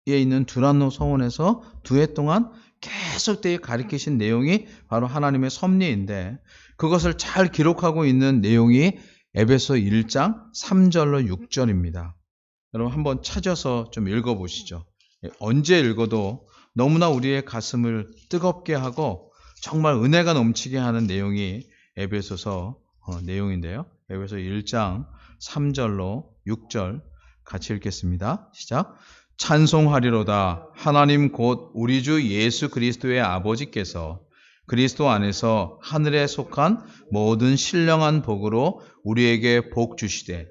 있는 두란노 서원에서 2해 동안 계속되게 가르치신 내용이 바로 하나님의 섭리인데 그것을 잘 기록하고 있는 내용이 에베소 1장 3절로 6절입니다. 여러분 한번 찾아서 좀 읽어보시죠. 언제 읽어도 너무나 우리의 가슴을 뜨겁게 하고 정말 은혜가 넘치게 하는 내용이 에베소서 내용인데요. 에베소 1장 3절로 6절 같이 읽겠습니다. 시작. 찬송하리로다. 하나님 곧 우리 주 예수 그리스도의 아버지께서 그리스도 안에서 하늘에 속한 모든 신령한 복으로 우리에게 복 주시되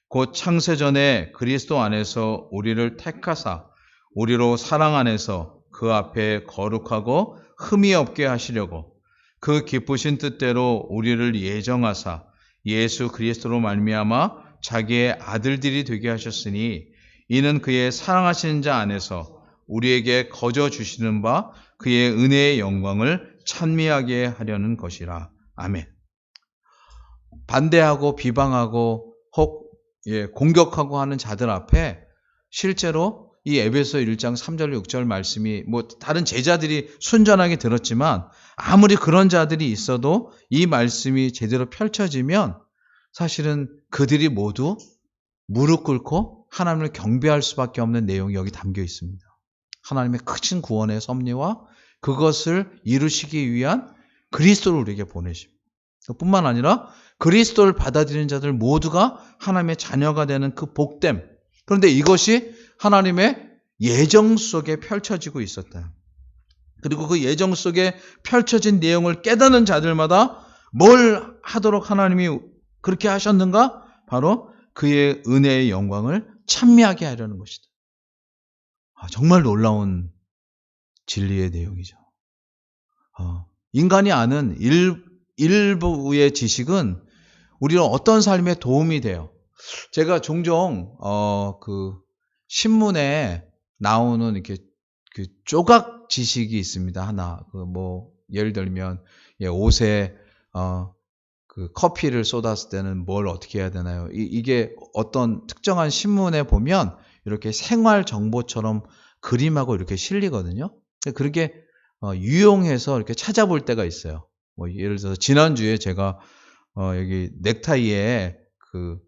곧 창세전에 그리스도 안에서 우리를 택하사 우리로 사랑 안에서 그 앞에 거룩하고 흠이 없게 하시려고 그 기쁘신 뜻대로 우리를 예정하사 예수 그리스도로 말미암아 자기의 아들들이 되게 하셨으니 이는 그의 사랑하시는 자 안에서 우리에게 거저 주시는 바 그의 은혜의 영광을 찬미하게 하려는 것이라. 아멘. 반대하고 비방하고 혹 공격하고 하는 자들 앞에 실제로 이 에베소 1장 3절 6절 말씀이 다른 제자들이 순전하게 들었지만 아무리 그런 자들이 있어도 이 말씀이 제대로 펼쳐지면 사실은 그들이 모두 무릎 꿇고 하나님을 경배할 수밖에 없는 내용이 여기 담겨 있습니다. 하나님의 크신 구원의 섭리와 그것을 이루시기 위한 그리스도를 우리에게 보내십니다. 뿐만 아니라 그리스도를 받아들이는 자들 모두가 하나님의 자녀가 되는 그 복됨. 그런데 이것이 하나님의 예정 속에 펼쳐지고 있었다. 그리고 그 예정 속에 펼쳐진 내용을 깨닫는 자들마다 뭘 하도록 하나님이 그렇게 하셨는가? 바로 그의 은혜의 영광을 찬미하게 하려는 것이다. 정말 놀라운 진리의 내용이죠. 인간이 아는 일부의 지식은 우리는 어떤 삶에 도움이 돼요. 제가 종종 그 신문에 나오는 이렇게 그 조각 지식이 있습니다. 하나 예를 들면 옷에 그 커피를 쏟았을 때는 뭘 어떻게 해야 되나요? 이게 어떤 특정한 신문에 보면 이렇게 생활 정보처럼 그림하고 이렇게 실리거든요. 그렇게 유용해서 이렇게 찾아볼 때가 있어요. 예를 들어서 지난주에 제가 여기 넥타이에 그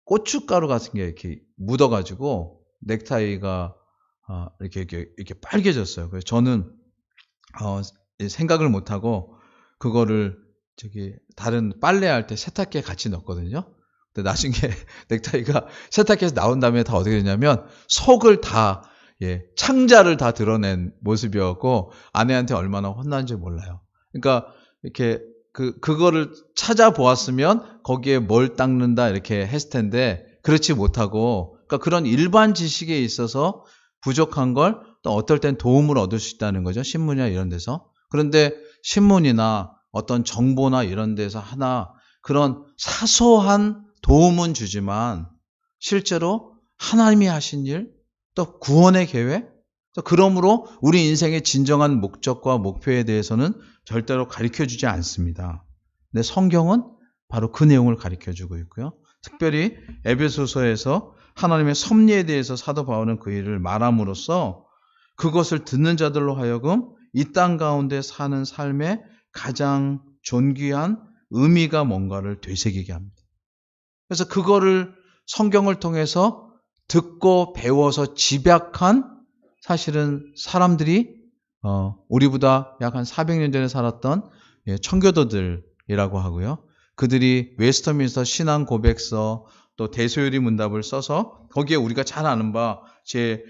고춧가루 같은 게 이렇게 묻어가지고 넥타이가 이렇게 빨개졌어요. 그래서 저는 생각을 못하고 그거를 다른 빨래할 때 세탁기에 같이 넣었거든요. 근데 나중에 넥타이가 세탁기에서 나온 다음에 다 어떻게 되냐면 속을 다 창자를 다 드러낸 모습이었고 아내한테 얼마나 혼난지 몰라요. 그러니까 이렇게 그거를 찾아보았으면 거기에 뭘 닦는다 이렇게 했을 텐데 그렇지 못하고 그러니까 그런 일반 지식에 있어서 부족한 걸 또 어떨 땐 도움을 얻을 수 있다는 거죠. 신문이나 이런 데서. 그런데 신문이나 어떤 정보나 이런 데서 하나 그런 사소한 도움은 주지만 실제로 하나님이 하신 일, 또 구원의 계획, 그러므로 우리 인생의 진정한 목적과 목표에 대해서는 절대로 가르쳐주지 않습니다. 근데 성경은 바로 그 내용을 가르쳐주고 있고요. 특별히 에베소서에서 하나님의 섭리에 대해서 사도 바울은 그 일을 말함으로써 그것을 듣는 자들로 하여금 이 땅 가운데 사는 삶의 가장 존귀한 의미가 뭔가를 되새기게 합니다. 그래서 그거를 성경을 통해서 듣고 배워서 집약한 사실은 사람들이 우리보다 약 한 400년 전에 살았던 청교도들이라고 하고요. 그들이 웨스터민스터 신앙 고백서 또 대소요리 문답을 써서 거기에 우리가 잘 아는 바 제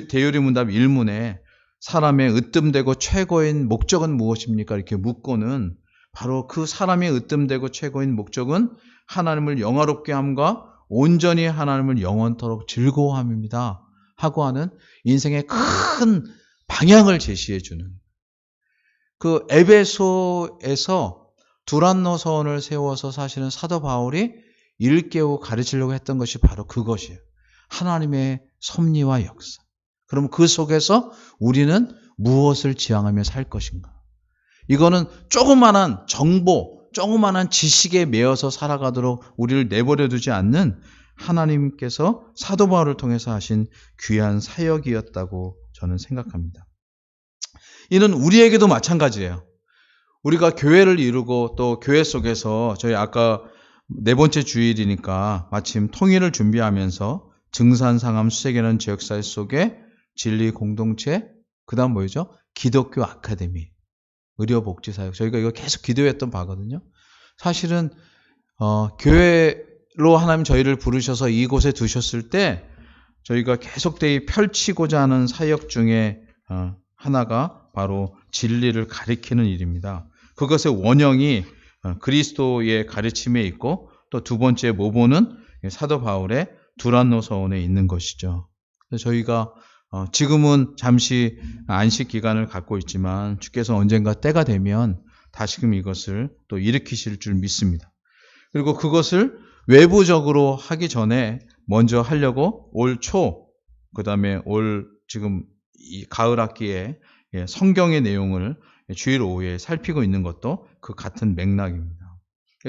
대요리 문답 1문에 사람의 으뜸되고 최고인 목적은 무엇입니까? 이렇게 묻고는 바로 그 사람의 으뜸되고 최고인 목적은 하나님을 영화롭게 함과 온전히 하나님을 영원토록 즐거워함입니다. 하고 하는 인생의 큰 방향을 제시해 주는 그 에베소에서 두란노 서원을 세워서 사실은 사도 바울이 일깨우고 가르치려고 했던 것이 바로 그것이에요. 하나님의 섭리와 역사. 그럼 그 속에서 우리는 무엇을 지향하며 살 것인가? 이거는 조그만한 정보, 조그만한 지식에 매여서 살아가도록 우리를 내버려 두지 않는 하나님께서 사도 바울을 통해서 하신 귀한 사역이었다고 저는 생각합니다. 이는 우리에게도 마찬가지예요. 우리가 교회를 이루고 또 교회 속에서 저희 아까 4번째 주일이니까 마침 통일을 준비하면서 증산상암 수색이라는 지역사회 속에 진리 공동체, 그 다음 뭐죠? 기독교 아카데미, 의료복지사역. 저희가 이거 계속 기도했던 바거든요. 사실은 교회로 하나님 저희를 부르셔서 이곳에 두셨을 때 저희가 계속되이 펼치고자 하는 사역 중에 하나가 바로 진리를 가리키는 일입니다. 그것의 원형이 그리스도의 가르침에 있고 또 두 번째 모본은 사도 바울의 두란노 서원에 있는 것이죠. 저희가 지금은 잠시 안식 기간을 갖고 있지만 주께서 언젠가 때가 되면 다시금 이것을 또 일으키실 줄 믿습니다. 그리고 그것을 외부적으로 하기 전에 먼저 하려고 올 초, 그 다음에 지금 이 가을 학기에 성경의 내용을 주일 오후에 살피고 있는 것도 그 같은 맥락입니다.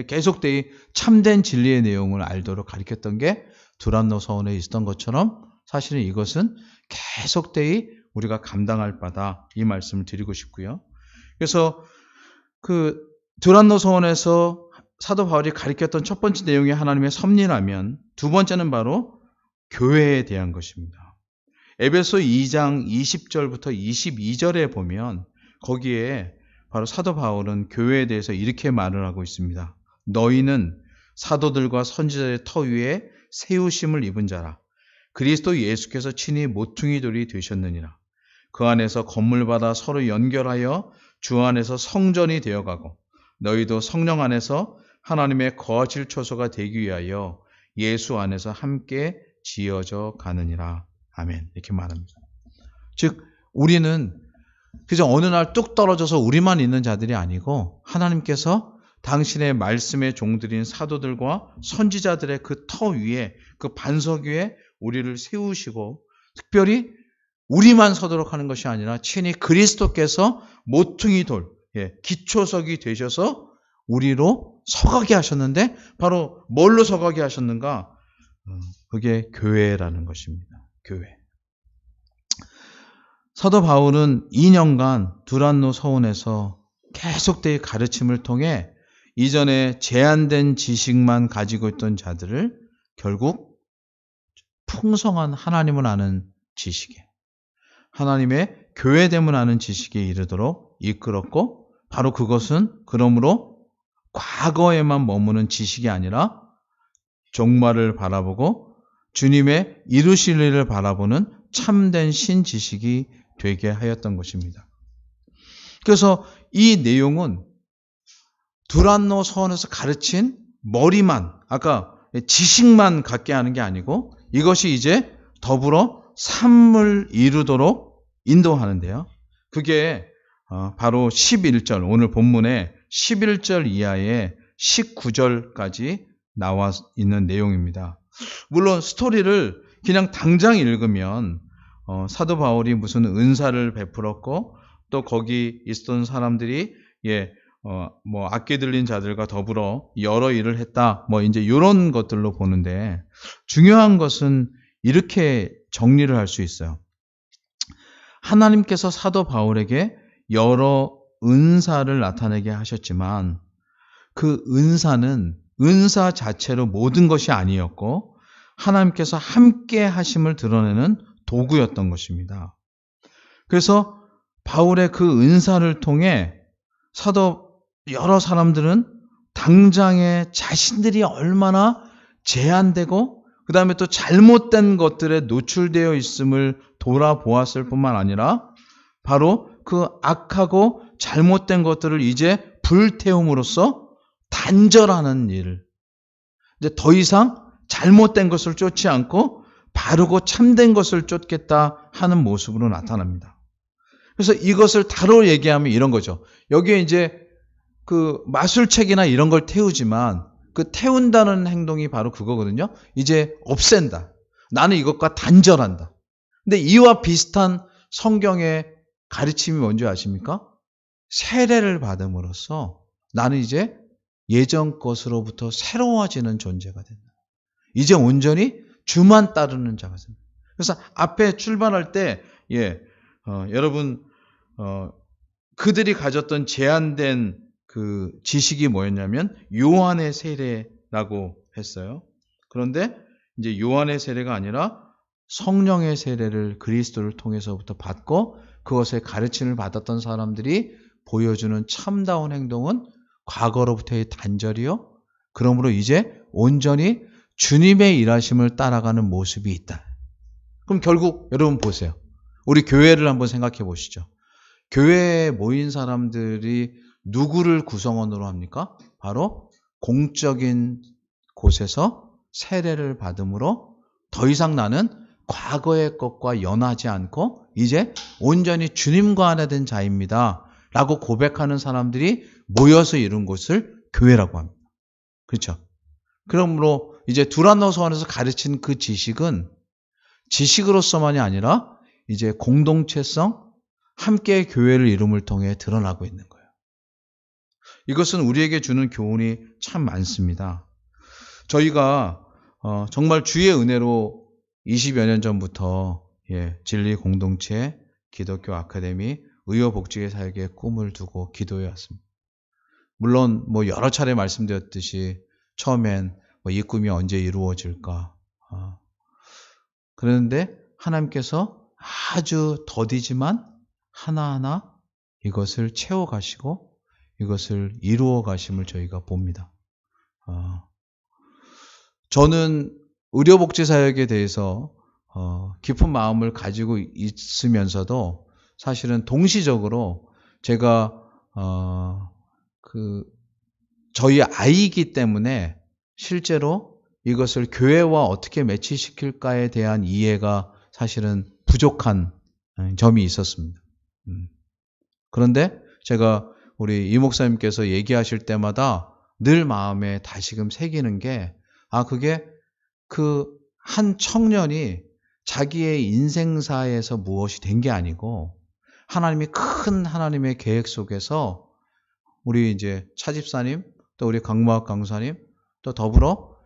계속되이 참된 진리의 내용을 알도록 가르쳤던 게 두란노 서원에 있었던 것처럼 사실은 이것은 계속되이 우리가 감당할 바다, 이 말씀을 드리고 싶고요. 그래서 그 두란노 서원에서 사도 바울이 가르쳤던 첫 번째 내용이 하나님의 섭리라면 두 번째는 바로 교회에 대한 것입니다. 에베소 2장 20절부터 22절에 보면 거기에 바로 사도 바울은 교회에 대해서 이렇게 말을 하고 있습니다. 너희는 사도들과 선지자의 터 위에 세우심을 입은 자라. 그리스도 예수께서 친히 모퉁이 돌이 되셨느니라. 그 안에서 건물마다 서로 연결하여 주 안에서 성전이 되어가고 너희도 성령 안에서 하나님의 거하실 처소가 되기 위하여 예수 안에서 함께 지어져 가느니라. 아멘. 이렇게 말합니다. 즉 우리는 그저 어느 날 뚝 떨어져서 우리만 있는 자들이 아니고 하나님께서 당신의 말씀의 종들인 사도들과 선지자들의 그 터 위에 그 반석 위에 우리를 세우시고 특별히 우리만 서도록 하는 것이 아니라 친히 그리스도께서 모퉁이 돌, 기초석이 되셔서 우리로 서가게 하셨는데 바로 뭘로 서가게 하셨는가? 그게 교회라는 것입니다. 교회. 사도 바울은 2년간 두란노 서원에서 계속되이 가르침을 통해 이전에 제한된 지식만 가지고 있던 자들을 결국 풍성한 하나님을 아는 지식에 하나님의 교회됨을 아는 지식에 이르도록 이끌었고 바로 그것은 그러므로 과거에만 머무는 지식이 아니라 종말을 바라보고 주님의 이루실 일을 바라보는 참된 신지식이 되게 하였던 것입니다. 그래서 이 내용은 두란노 서원에서 가르친 머리만, 아까 지식만 갖게 하는 게 아니고 이것이 이제 더불어 삶을 이루도록 인도하는데요. 그게 바로 11절, 오늘 본문의 11절 이하의 19절까지 나와 있는 내용입니다. 물론 스토리를 그냥 당장 읽으면 사도 바울이 무슨 은사를 베풀었고 또 거기 있었던 사람들이 악기 들린 자들과 더불어 여러 일을 했다. 이제 이런 것들로 보는데 중요한 것은 이렇게 정리를 할 수 있어요. 하나님께서 사도 바울에게 여러 은사를 나타내게 하셨지만 그 은사는 은사 자체로 모든 것이 아니었고 하나님께서 함께 하심을 드러내는 도구였던 것입니다. 그래서 바울의 그 은사를 통해 여러 사람들은 당장에 자신들이 얼마나 제한되고 그 다음에 또 잘못된 것들에 노출되어 있음을 돌아보았을 뿐만 아니라 바로 그 악하고 잘못된 것들을 이제 불태움으로써 단절하는 일을 이제 더 이상 잘못된 것을 쫓지 않고 바르고 참된 것을 쫓겠다 하는 모습으로 나타납니다. 그래서 이것을 다로 얘기하면 이런 거죠. 여기에 이제 그 마술책이나 이런 걸 태우지만 그 태운다는 행동이 바로 그거거든요. 이제 없앤다. 나는 이것과 단절한다. 근데 이와 비슷한 성경의 가르침이 뭔지 아십니까? 세례를 받음으로써 나는 이제 예전 것으로부터 새로워지는 존재가 된다. 이제 온전히 주만 따르는 자가 된다. 그래서 앞에 출발할 때 여러분 그들이 가졌던 제한된 그 지식이 뭐였냐면 요한의 세례라고 했어요. 그런데 이제 요한의 세례가 아니라 성령의 세례를 그리스도를 통해서부터 받고 그것의 가르침을 받았던 사람들이 보여주는 참다운 행동은 과거로부터의 단절이요. 그러므로 이제 온전히 주님의 일하심을 따라가는 모습이 있다. 그럼 결국 여러분 보세요. 우리 교회를 한번 생각해 보시죠. 교회에 모인 사람들이 누구를 구성원으로 합니까? 바로 공적인 곳에서 세례를 받음으로 더 이상 나는 과거의 것과 연하지 않고 이제 온전히 주님과 하나 된 자입니다. 라고 고백하는 사람들이 모여서 이룬 곳을 교회라고 합니다. 그렇죠? 그러므로 이제 두란노 서원에서 가르친 그 지식은 지식으로서만이 아니라 이제 공동체성, 함께 교회를 이룸을 통해 드러나고 있는 거예요. 이것은 우리에게 주는 교훈이 참 많습니다. 저희가 정말 주의 은혜로 20여 년 전부터 진리 공동체, 기독교 아카데미, 의료복지의 사역에 꿈을 두고 기도해 왔습니다. 물론 여러 차례 말씀드렸듯이 처음엔 이 꿈이 언제 이루어질까. 그런데 하나님께서 아주 더디지만 하나하나 이것을 채워가시고 이것을 이루어 가심을 저희가 봅니다. 저는 의료복지사역에 대해서 깊은 마음을 가지고 있으면서도 사실은 동시적으로 제가 저희 아이이기 때문에 실제로 이것을 교회와 어떻게 매치시킬까에 대한 이해가 사실은 부족한 점이 있었습니다. 그런데 제가 우리 이 목사님께서 얘기하실 때마다 늘 마음에 다시금 새기는 게, 그게 한 청년이 자기의 인생사에서 무엇이 된 게 아니고 하나님이 큰 하나님의 계획 속에서 우리 이제 차집사님, 또 우리 강무학 강사님, 또 더불어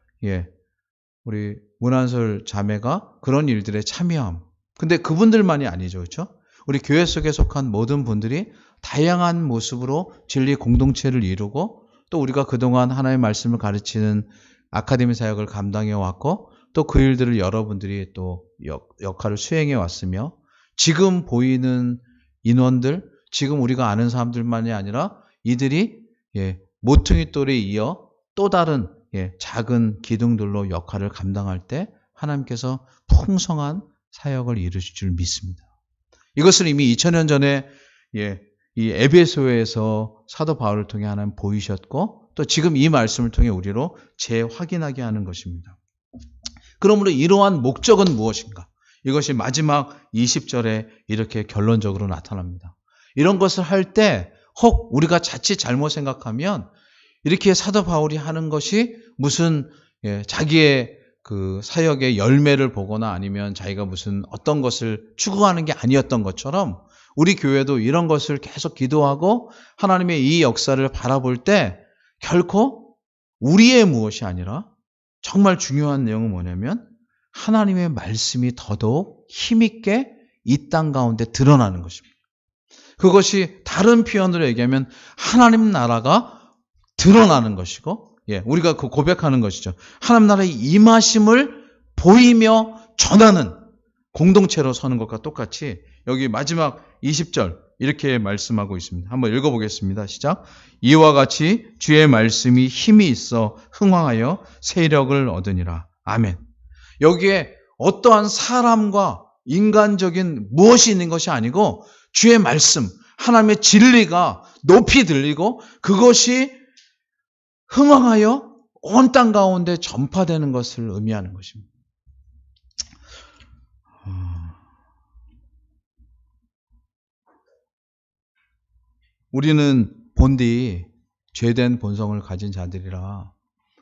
우리 문한솔 자매가 그런 일들에 참여함. 근데 그분들만이 아니죠, 그렇죠? 우리 교회 속에 속한 모든 분들이 다양한 모습으로 진리 공동체를 이루고, 또 우리가 그동안 하나님의 말씀을 가르치는 아카데미 사역을 감당해 왔고, 또 그 일들을 여러분들이 또 역할을 수행해 왔으며, 지금 보이는 인원들, 지금 우리가 아는 사람들만이 아니라 이들이 모퉁이 돌에 이어 또 다른 작은 기둥들로 역할을 감당할 때 하나님께서 풍성한 사역을 이루실 줄 믿습니다. 이것을 이미 2000년 전에 이 에베소에서 사도 바울을 통해 하나님 보이셨고, 또 지금 이 말씀을 통해 우리로 재확인하게 하는 것입니다. 그러므로 이러한 목적은 무엇인가? 이것이 마지막 20절에 이렇게 결론적으로 나타납니다. 이런 것을 할 때 혹 우리가 자칫 잘못 생각하면 이렇게 사도 바울이 하는 것이 무슨 자기의 사역의 열매를 보거나 아니면 자기가 무슨 어떤 것을 추구하는 게 아니었던 것처럼, 우리 교회도 이런 것을 계속 기도하고 하나님의 이 역사를 바라볼 때 결코 우리의 무엇이 아니라 정말 중요한 내용은 뭐냐면 하나님의 말씀이 더더욱 힘있게 이 땅 가운데 드러나는 것입니다. 그것이 다른 표현으로 얘기하면 하나님 나라가 드러나는 것이고, 우리가 고백하는 것이죠. 하나님 나라의 임하심을 보이며 전하는 공동체로 서는 것과 똑같이 여기 마지막 20절 이렇게 말씀하고 있습니다. 한번 읽어보겠습니다. 시작. 이와 같이 주의 말씀이 힘이 있어 흥왕하여 세력을 얻으니라. 아멘. 여기에 어떠한 사람과 인간적인 무엇이 있는 것이 아니고 주의 말씀, 하나님의 진리가 높이 들리고 그것이 흥왕하여 온 땅 가운데 전파되는 것을 의미하는 것입니다. 우리는 본디 죄된 본성을 가진 자들이라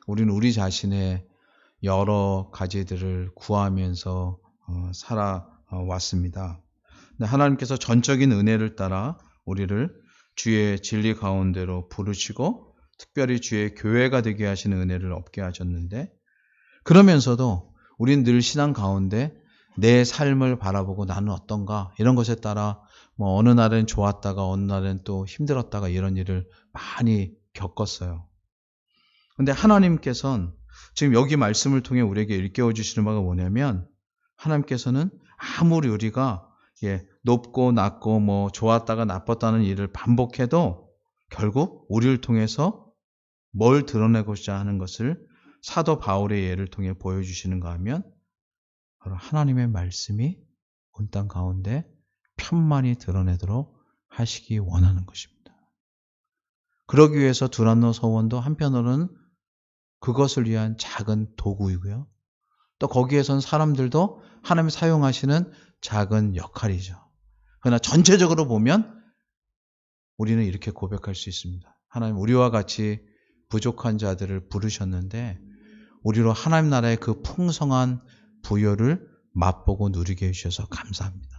우리는 우리 자신의 여러 가지들을 구하면서 살아왔습니다. 하나님께서 전적인 은혜를 따라 우리를 주의 진리 가운데로 부르시고 특별히 주의 교회가 되게 하시는 은혜를 얻게 하셨는데, 그러면서도 우린 늘 신앙 가운데 내 삶을 바라보고 나는 어떤가 이런 것에 따라 어느 날은 좋았다가 어느 날은 또 힘들었다가 이런 일을 많이 겪었어요. 근데 하나님께서는 지금 여기 말씀을 통해 우리에게 일깨워 주시는 바가 뭐냐면, 하나님께서는 아무리 우리가 높고 낮고 좋았다가 나빴다는 일을 반복해도 결국 우리를 통해서 뭘 드러내고자 하는 것을 사도 바울의 예를 통해 보여주시는가 하면 바로 하나님의 말씀이 온 땅 가운데 편만히 드러내도록 하시기 원하는 것입니다. 그러기 위해서 두란노 서원도 한편으로는 그것을 위한 작은 도구이고요. 또 거기에선 사람들도 하나님이 사용하시는 작은 역할이죠. 그러나 전체적으로 보면 우리는 이렇게 고백할 수 있습니다. 하나님, 우리와 같이 부족한 자들을 부르셨는데 우리로 하나님 나라의 그 풍성한 부여를 맛보고 누리게 해주셔서 감사합니다.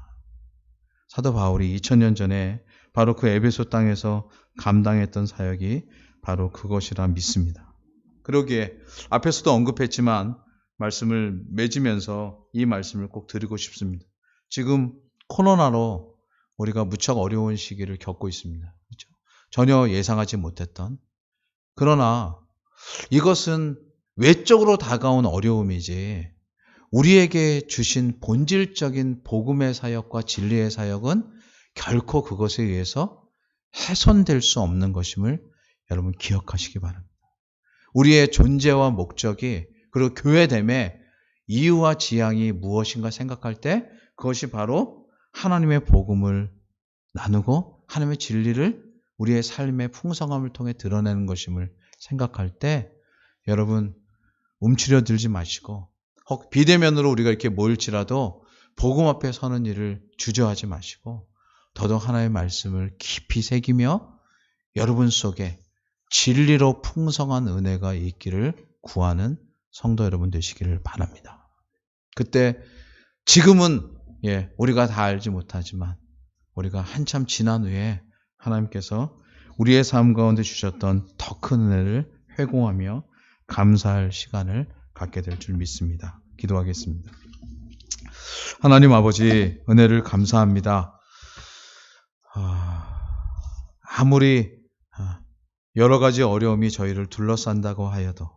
사도 바울이 2000년 전에 바로 그 에베소 땅에서 감당했던 사역이 바로 그것이라 믿습니다. 그러기에 앞에서도 언급했지만 말씀을 맺으면서 이 말씀을 꼭 드리고 싶습니다. 지금 코로나로 우리가 무척 어려운 시기를 겪고 있습니다. 그렇죠? 전혀 예상하지 못했던, 그러나 이것은 외적으로 다가온 어려움이지 우리에게 주신 본질적인 복음의 사역과 진리의 사역은 결코 그것에 의해서 훼손될 수 없는 것임을 여러분 기억하시기 바랍니다. 우리의 존재와 목적이 그리고 교회됨의 이유와 지향이 무엇인가 생각할 때 그것이 바로 하나님의 복음을 나누고 하나님의 진리를 우리의 삶의 풍성함을 통해 드러내는 것임을 생각할 때 여러분 움츠려 들지 마시고 혹 비대면으로 우리가 이렇게 모일지라도 복음 앞에 서는 일을 주저하지 마시고 더더욱 하나님의 말씀을 깊이 새기며 여러분 속에 진리로 풍성한 은혜가 있기를 구하는 성도 여러분 되시기를 바랍니다. 그때 지금은 우리가 다 알지 못하지만 우리가 한참 지난 후에 하나님께서 우리의 삶 가운데 주셨던 더 큰 은혜를 회고하며 감사할 시간을 갖게 될 줄 믿습니다. 기도하겠습니다. 하나님 아버지 은혜를 감사합니다. 아무리 여러 가지 어려움이 저희를 둘러싼다고 하여도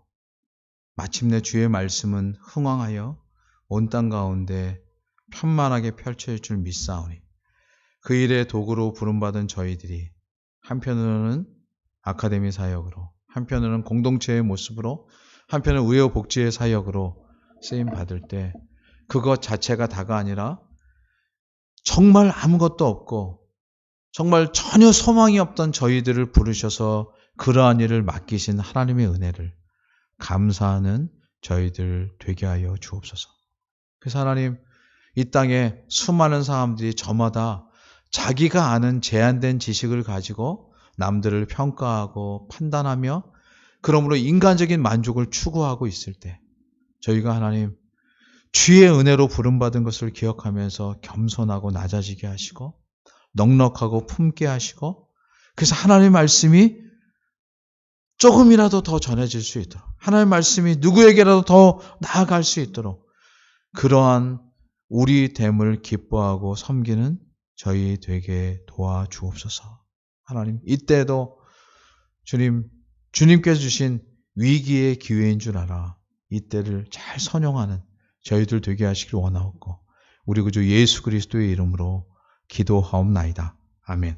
마침내 주의 말씀은 흥왕하여 온 땅 가운데 편만하게 펼쳐질 줄 믿사오니 그 일의 도구로 부름받은 저희들이 한편으로는 아카데미 사역으로 한편으로는 공동체의 모습으로 한편은 의료복지의 사역으로 쓰임받을 때 그것 자체가 다가 아니라 정말 아무것도 없고 정말 전혀 소망이 없던 저희들을 부르셔서 그러한 일을 맡기신 하나님의 은혜를 감사하는 저희들 되게 하여 주옵소서. 그래서 하나님 이 땅에 수많은 사람들이 저마다 자기가 아는 제한된 지식을 가지고 남들을 평가하고 판단하며 그러므로 인간적인 만족을 추구하고 있을 때 저희가 하나님 주의 은혜로 부름받은 것을 기억하면서 겸손하고 낮아지게 하시고 넉넉하고 품게 하시고 그래서 하나님의 말씀이 조금이라도 더 전해질 수 있도록 하나님의 말씀이 누구에게라도 더 나아갈 수 있도록 그러한 우리 됨을 기뻐하고 섬기는 저희 되게 도와주옵소서. 하나님 이때도 주님께서 주신 위기의 기회인 줄 알아 이때를 잘 선용하는 저희들 되게 하시길 원하옵고 우리 구주 예수 그리스도의 이름으로 기도하옵나이다. 아멘.